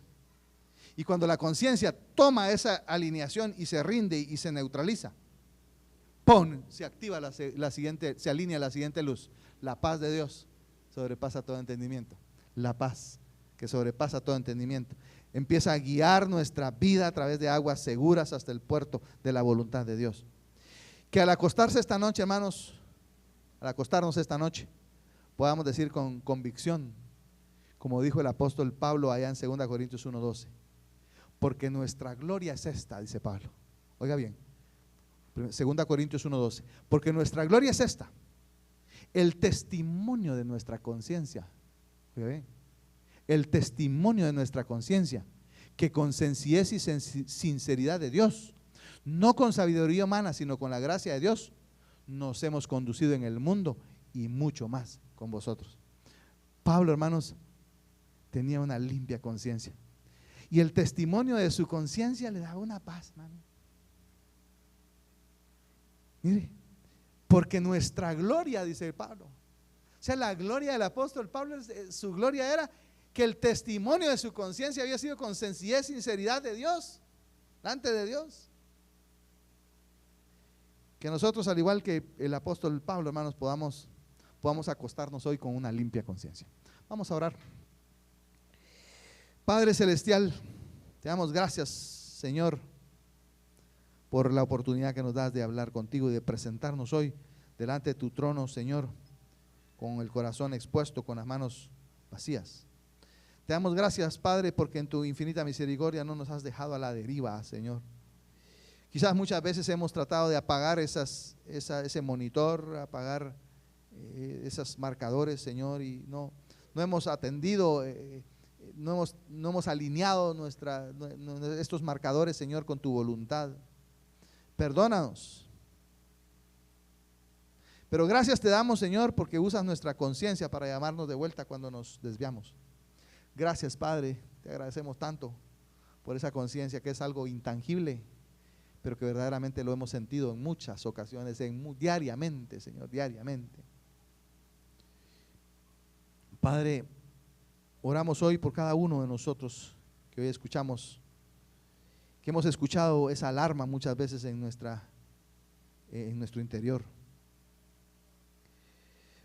Y cuando la conciencia toma esa alineación y se rinde y se neutraliza, ¡pum!, se activa se alinea la siguiente luz, la paz de Dios sobrepasa todo entendimiento. La paz que sobrepasa todo entendimiento empieza a guiar nuestra vida a través de aguas seguras hasta el puerto de la voluntad de Dios. Que al acostarse esta noche, hermanos, al acostarnos esta noche, podamos decir con convicción, como dijo el apóstol Pablo allá en 2 Corintios 1:12, porque nuestra gloria es esta, dice Pablo. Oiga bien, 2 Corintios 1:12, porque nuestra gloria es esta, el testimonio de nuestra conciencia. El testimonio de nuestra conciencia, que con sencillez y sinceridad de Dios, no con sabiduría humana, sino con la gracia de Dios, nos hemos conducido en el mundo y mucho más con vosotros. Pablo, hermanos, tenía una limpia conciencia y el testimonio de su conciencia le daba una paz, hermano. Mire, porque nuestra gloria, dice Pablo, o sea, la gloria del apóstol Pablo, su gloria era que el testimonio de su conciencia había sido con sencillez y sinceridad de Dios, delante de Dios. Que nosotros, al igual que el apóstol Pablo, hermanos, podamos acostarnos hoy con una limpia conciencia. Vamos a orar. Padre Celestial, te damos gracias, Señor, por la oportunidad que nos das de hablar contigo y de presentarnos hoy delante de tu trono, Señor, con el corazón expuesto, con las manos vacías. Te damos gracias, Padre, porque en tu infinita misericordia no nos has dejado a la deriva, Señor. Quizás muchas veces hemos tratado de apagar ese monitor, apagar esos marcadores, Señor, y no hemos atendido, no hemos alineado estos marcadores, Señor, con tu voluntad. Perdónanos. Pero gracias te damos, Señor, porque usas nuestra conciencia para llamarnos de vuelta cuando nos desviamos. Gracias, Padre, te agradecemos tanto por esa conciencia que es algo intangible, pero que verdaderamente lo hemos sentido en muchas ocasiones, diariamente, Señor, diariamente. Padre, oramos hoy por cada uno de nosotros que hoy escuchamos, que hemos escuchado esa alarma muchas veces en nuestro interior.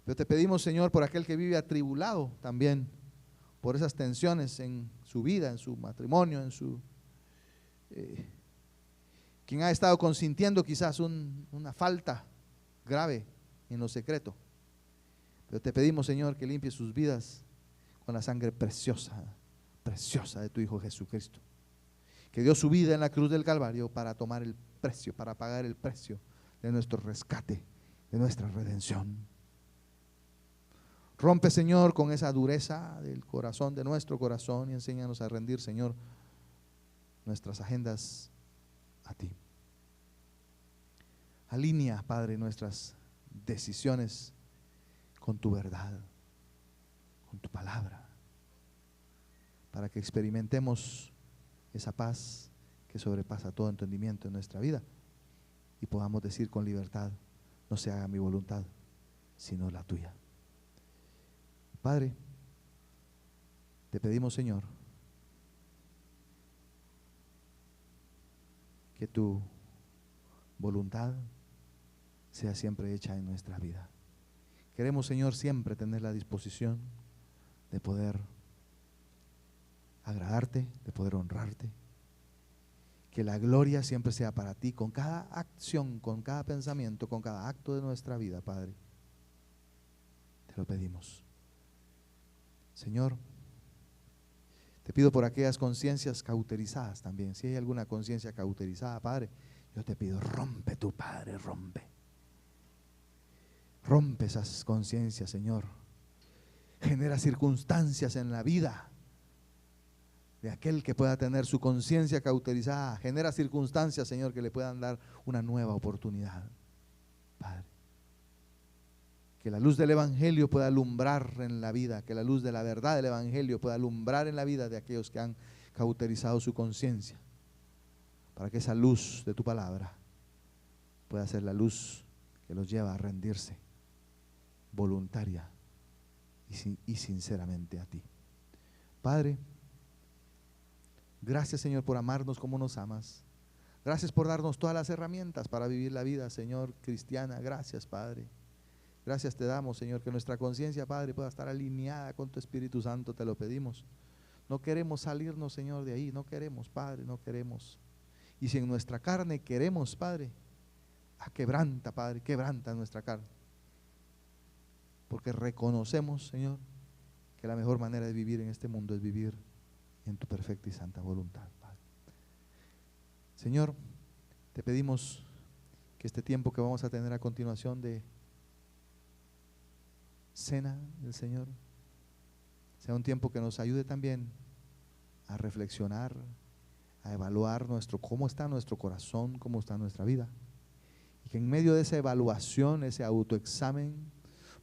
Pero te pedimos, Señor, por aquel que vive atribulado también por esas tensiones en su vida, en su matrimonio, quien ha estado consintiendo quizás una falta grave en lo secreto. Pero te pedimos, Señor, que limpie sus vidas con la sangre preciosa, preciosa de tu Hijo Jesucristo, que dio su vida en la cruz del Calvario para tomar el precio, para pagar el precio de nuestro rescate, de nuestra redención. Rompe, Señor, con esa dureza del corazón, de nuestro corazón, y enséñanos a rendir, Señor, nuestras agendas a ti. Alinea, Padre, nuestras decisiones con tu verdad, con tu palabra, para que experimentemos esa paz que sobrepasa todo entendimiento en nuestra vida y podamos decir con libertad: no se haga mi voluntad, sino la tuya. Padre, te pedimos, Señor, que tu voluntad sea siempre hecha en nuestra vida. Queremos, Señor, siempre tener la disposición de poder agradarte, de poder honrarte. Que la gloria siempre sea para ti, con cada acción, con cada pensamiento, con cada acto de nuestra vida, Padre. Te lo pedimos. Señor, te pido por aquellas conciencias cauterizadas también. Si hay alguna conciencia cauterizada, Padre, yo te pido, rompe tu Padre, rompe. Rompe esas conciencias, Señor. Genera circunstancias en la vida de aquel que pueda tener su conciencia cauterizada. Genera circunstancias, Señor, que le puedan dar una nueva oportunidad, Padre. Que la luz del Evangelio pueda alumbrar en la vida, que la luz de la verdad del Evangelio pueda alumbrar en la vida de aquellos que han cauterizado su conciencia, para que esa luz de tu palabra pueda ser la luz que los lleva a rendirse voluntaria y sinceramente a ti. Padre, gracias, Señor, por amarnos como nos amas. Gracias por darnos todas las herramientas para vivir la vida, Señor, cristiana. Gracias, Padre. Gracias te damos, Señor, que nuestra conciencia, Padre, pueda estar alineada con tu Espíritu Santo, te lo pedimos. No queremos salirnos, Señor, de ahí, no queremos, Padre, no queremos. Y si en nuestra carne queremos, Padre, quebranta, Padre, quebranta nuestra carne. Porque reconocemos, Señor, que la mejor manera de vivir en este mundo es vivir en tu perfecta y santa voluntad, Padre. Señor, te pedimos que este tiempo que vamos a tener a continuación de cena del Señor sea un tiempo que nos ayude también a reflexionar, a evaluar cómo está nuestro corazón, cómo está nuestra vida, y que en medio de esa evaluación, ese autoexamen,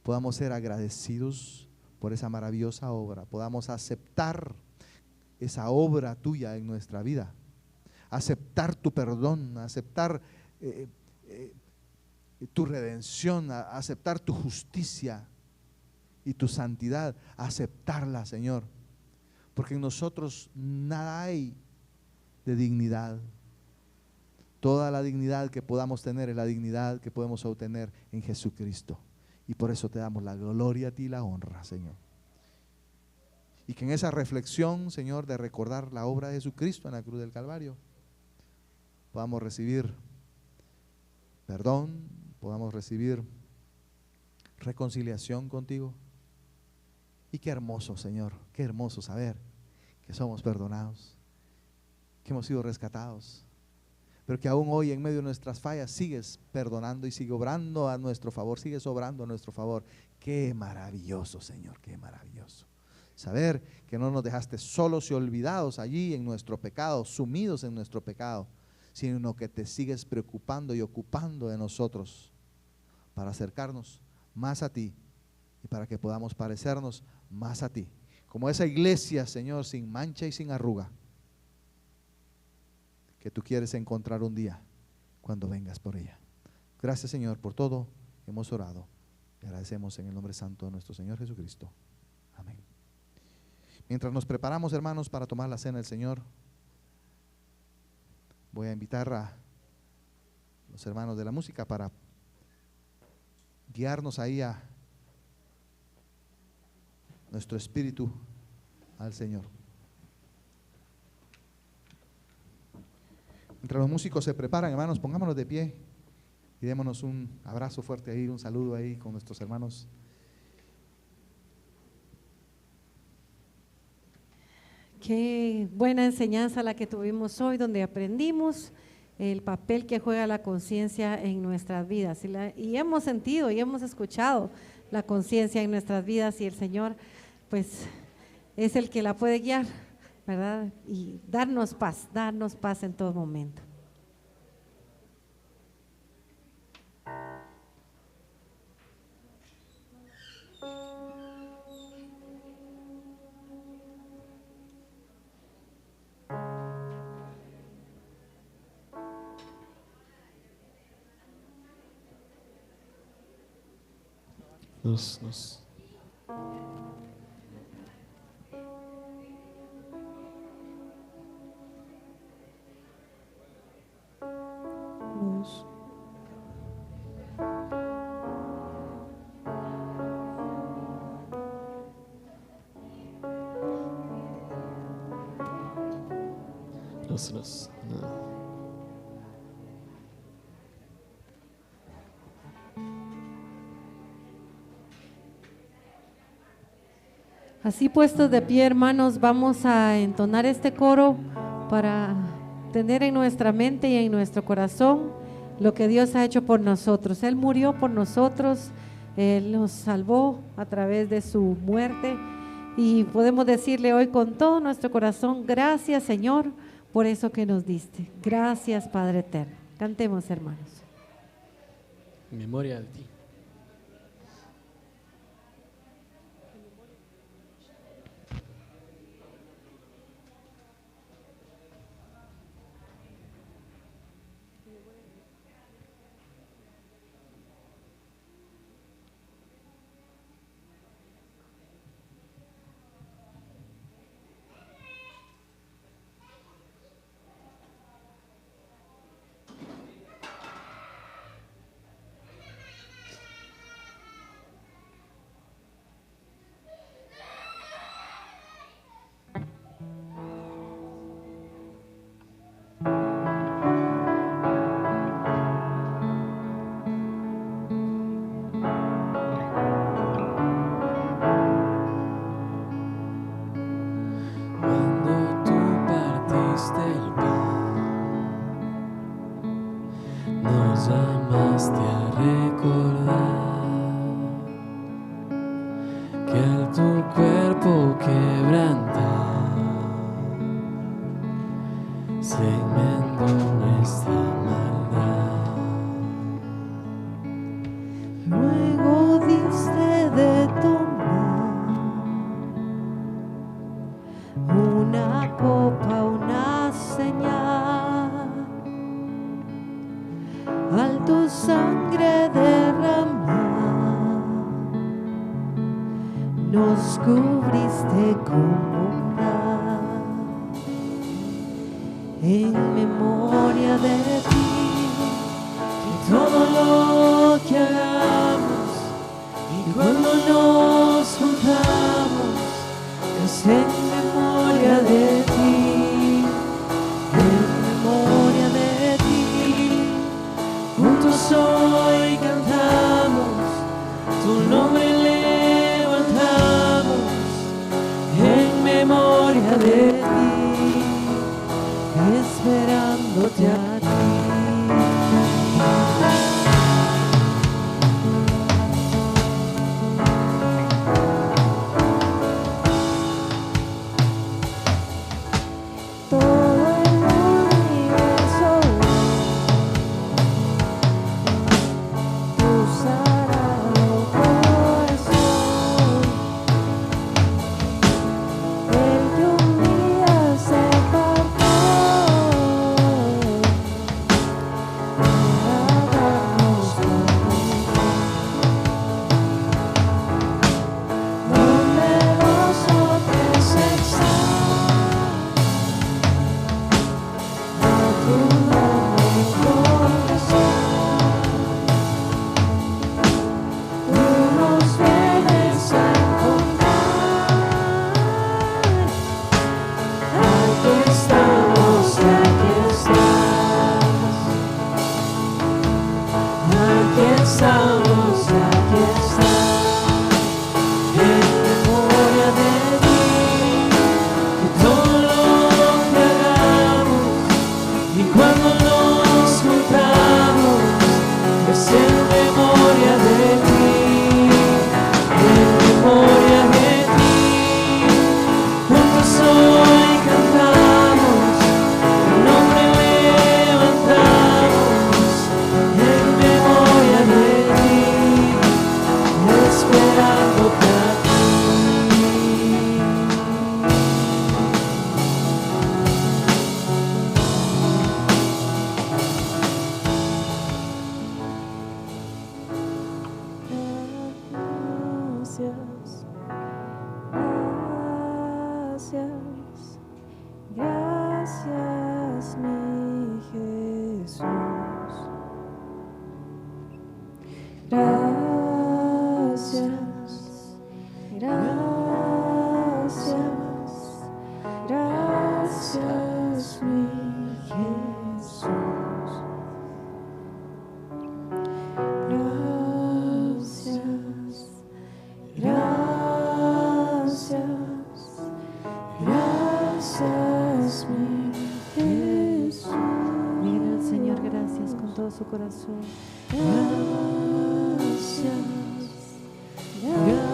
podamos ser agradecidos por esa maravillosa obra, podamos aceptar esa obra tuya en nuestra vida, aceptar tu perdón, aceptar tu redención, aceptar tu justicia y tu santidad, aceptarla, Señor, porque en nosotros nada hay de dignidad. Toda la dignidad que podamos tener es la dignidad que podemos obtener en Jesucristo, y por eso te damos la gloria a ti y la honra, Señor. Y que en esa reflexión, Señor, de recordar la obra de Jesucristo en la cruz del Calvario, podamos recibir perdón, podamos recibir reconciliación contigo. Y qué hermoso, Señor, qué hermoso saber que somos perdonados, que hemos sido rescatados, pero que aún hoy en medio de nuestras fallas sigues perdonando y sigue obrando a nuestro favor, sigues obrando a nuestro favor. Qué maravilloso, Señor, qué maravilloso saber que no nos dejaste solos y olvidados allí en nuestro pecado, sumidos en nuestro pecado, sino que te sigues preocupando y ocupando de nosotros para acercarnos más a ti y para que podamos parecernos más a ti, como esa iglesia, Señor, sin mancha y sin arruga, que tú quieres encontrar un día cuando vengas por ella. Gracias, Señor, por todo. Hemos orado y agradecemos en el nombre santo de nuestro Señor Jesucristo. Amén. Mientras nos preparamos, hermanos, para tomar la cena del Señor, voy a invitar a los hermanos de la música para guiarnos ahí a nuestro espíritu al Señor. Mientras los músicos se preparan, hermanos, pongámonos de pie y démonos un abrazo fuerte ahí, un saludo ahí con nuestros hermanos. Qué buena enseñanza la que tuvimos hoy, donde aprendimos el papel que juega la conciencia en nuestras vidas. Y hemos sentido y hemos escuchado la conciencia en nuestras vidas, y el Señor pues es el que la puede guiar, ¿verdad? Y darnos paz en todo momento. Nos. Así puestos de pie, hermanos, vamos a entonar este coro para tener en nuestra mente y en nuestro corazón lo que Dios ha hecho por nosotros. Él murió por nosotros, Él nos salvó a través de su muerte, y podemos decirle hoy con todo nuestro corazón: gracias, Señor, por eso que nos diste. Gracias, Padre eterno. Cantemos, hermanos. En memoria de ti. Y cuando nos juntamos es en memoria de ti, en memoria de ti. Juntos hoy cantamos, tu nombre levantamos, en memoria de ti, esperándote a Gracias, mi Jesús. Gracias, mi Jesús. Gracias, mi Jesús. Mira al Señor, gracias con todo su corazón. Gracias, mi Jesús.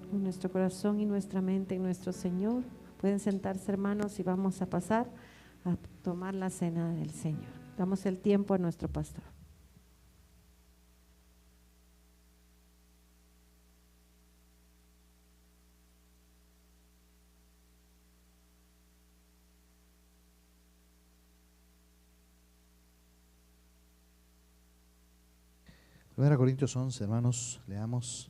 Con nuestro corazón y nuestra mente en nuestro Señor. Pueden sentarse, hermanos, y vamos a pasar a tomar la cena del Señor. Damos el tiempo a nuestro pastor. Primera Corintios 11, hermanos, leamos.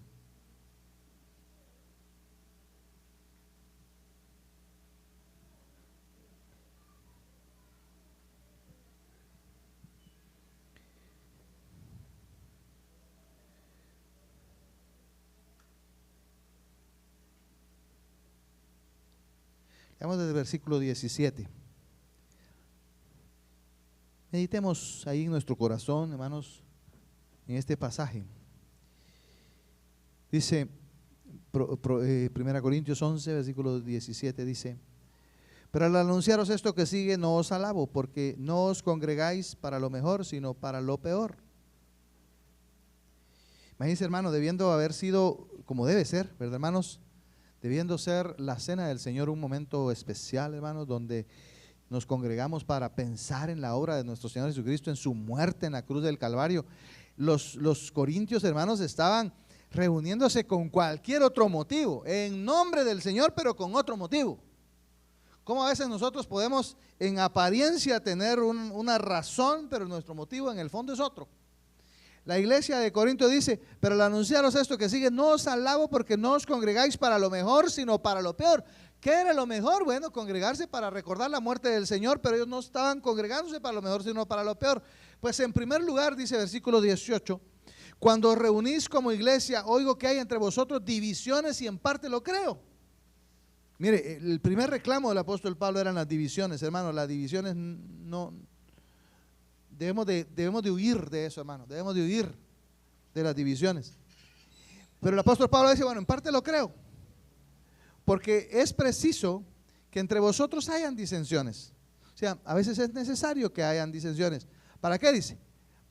Leamos desde el versículo 17. Meditemos ahí en nuestro corazón, hermanos, en este pasaje. Dice, 1 Corintios 11, versículo 17, dice: pero al anunciaros esto que sigue, no os alabo, porque no os congregáis para lo mejor, sino para lo peor. Imagínense, hermano, debiendo haber sido como debe ser, ¿verdad, hermanos? Debiendo ser la cena del Señor un momento especial, hermanos, donde nos congregamos para pensar en la obra de nuestro Señor Jesucristo, en su muerte en la cruz del Calvario. Los corintios, hermanos, estaban reuniéndose con cualquier otro motivo, en nombre del Señor, pero con otro motivo. Como a veces nosotros podemos en apariencia tener una razón, pero nuestro motivo en el fondo es otro. La iglesia de Corinto dice: pero al anunciaros esto que sigue, no os alabo porque no os congregáis para lo mejor, sino para lo peor. ¿Qué era lo mejor? Bueno, congregarse para recordar la muerte del Señor, pero ellos no estaban congregándose para lo mejor, sino para lo peor. Pues en primer lugar, dice versículo 18, cuando os reunís como iglesia, oigo que hay entre vosotros divisiones y en parte lo creo. Mire, el primer reclamo del apóstol Pablo eran las divisiones, hermanos. Las divisiones no... Debemos de huir de eso, hermano. Debemos de huir de las divisiones. Pero el apóstol Pablo dice: bueno, en parte lo creo, porque es preciso que entre vosotros hayan disensiones. O sea, a veces es necesario que hayan disensiones. ¿Para qué dice?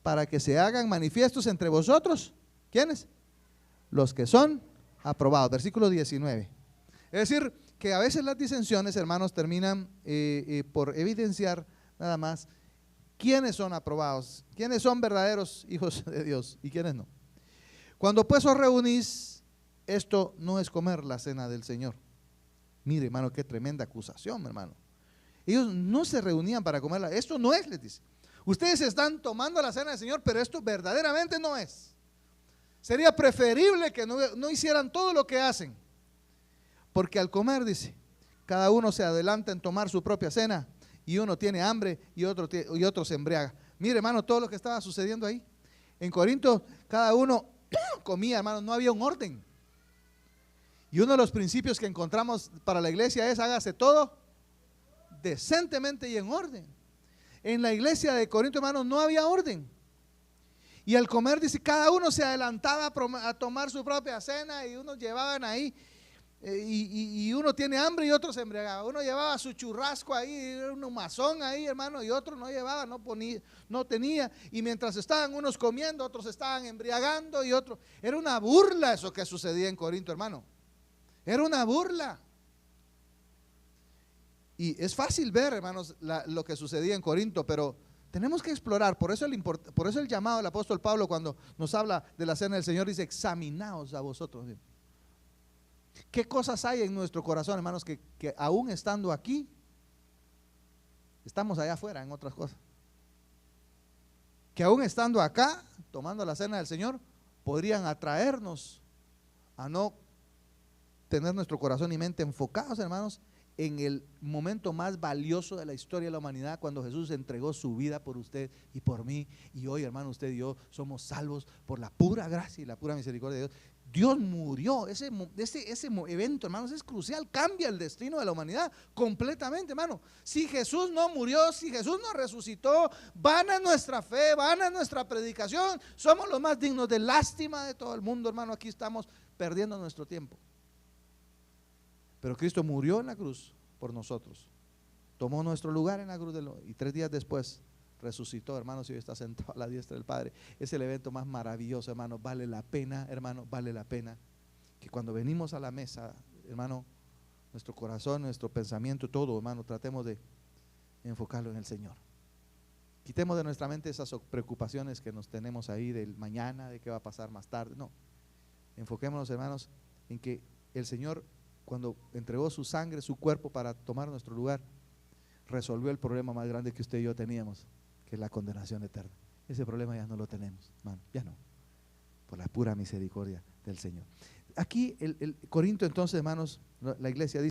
Para que se hagan manifiestos entre vosotros. ¿Quiénes? Los que son aprobados. Versículo 19. Es decir, que a veces las disensiones, hermanos, terminan por evidenciar nada más quiénes son aprobados, quiénes son verdaderos hijos de Dios y quiénes no. Cuando pues os reunís, esto no es comer la cena del Señor. Mire, hermano, qué tremenda acusación, hermano. Ellos no se reunían para comerla. Esto no es, les dice. Ustedes están tomando la cena del Señor, pero esto verdaderamente no es. Sería preferible que no hicieran todo lo que hacen. Porque al comer, dice, cada uno se adelanta en tomar su propia cena, y uno tiene hambre y otro se embriaga. Mire, hermano, todo lo que estaba sucediendo ahí. En Corinto, cada uno comía, hermano, no había un orden. Y uno de los principios que encontramos para la iglesia es: hágase todo decentemente y en orden. En la iglesia de Corinto, hermano, no había orden. Y al comer, dice, cada uno se adelantaba a tomar su propia cena y unos llevaban ahí, y uno tiene hambre y otro se embriagaba. Uno llevaba su churrasco ahí, un humazón ahí, hermano, y otro no llevaba, no tenía. Y mientras estaban unos comiendo, otros estaban embriagando y otros. Era una burla eso que sucedía en Corinto, hermano. Era una burla. Y es fácil ver, hermanos, lo que sucedía en Corinto, pero tenemos que explorar. Por eso el llamado del apóstol Pablo, cuando nos habla de la cena del Señor, dice: examinaos a vosotros. ¿Qué cosas hay en nuestro corazón, hermanos, que aún estando aquí, estamos allá afuera en otras cosas? Que aún estando acá, tomando la cena del Señor, podrían atraernos a no tener nuestro corazón y mente enfocados, hermanos, en el momento más valioso de la historia de la humanidad, cuando Jesús entregó su vida por usted y por mí. Y hoy, hermano, usted y yo somos salvos por la pura gracia y la pura misericordia de Dios. Dios murió. Ese evento, hermanos, es crucial. Cambia el destino de la humanidad completamente, hermano. Si Jesús no murió, si Jesús no resucitó, vana es nuestra fe, vana es nuestra predicación. Somos los más dignos de lástima de todo el mundo, hermano. Aquí estamos perdiendo nuestro tiempo. Pero Cristo murió en la cruz por nosotros, tomó nuestro lugar en la cruz y 3 días después resucitó, hermanos, y hoy está sentado a la diestra del Padre. Es el evento más maravilloso, hermano. Vale la pena, hermano, vale la pena que cuando venimos a la mesa, hermano, nuestro corazón, nuestro pensamiento, todo, hermano, tratemos de enfocarlo en el Señor. Quitemos de nuestra mente esas preocupaciones que nos tenemos ahí del mañana, de qué va a pasar más tarde. No, enfoquémonos, hermanos, en que el Señor, cuando entregó su sangre, su cuerpo para tomar nuestro lugar, resolvió el problema más grande que usted y yo teníamos, que es la condenación eterna. Ese problema ya no lo tenemos, hermano, ya no, por la pura misericordia del Señor. Aquí el Corinto, entonces, hermanos, la iglesia dice: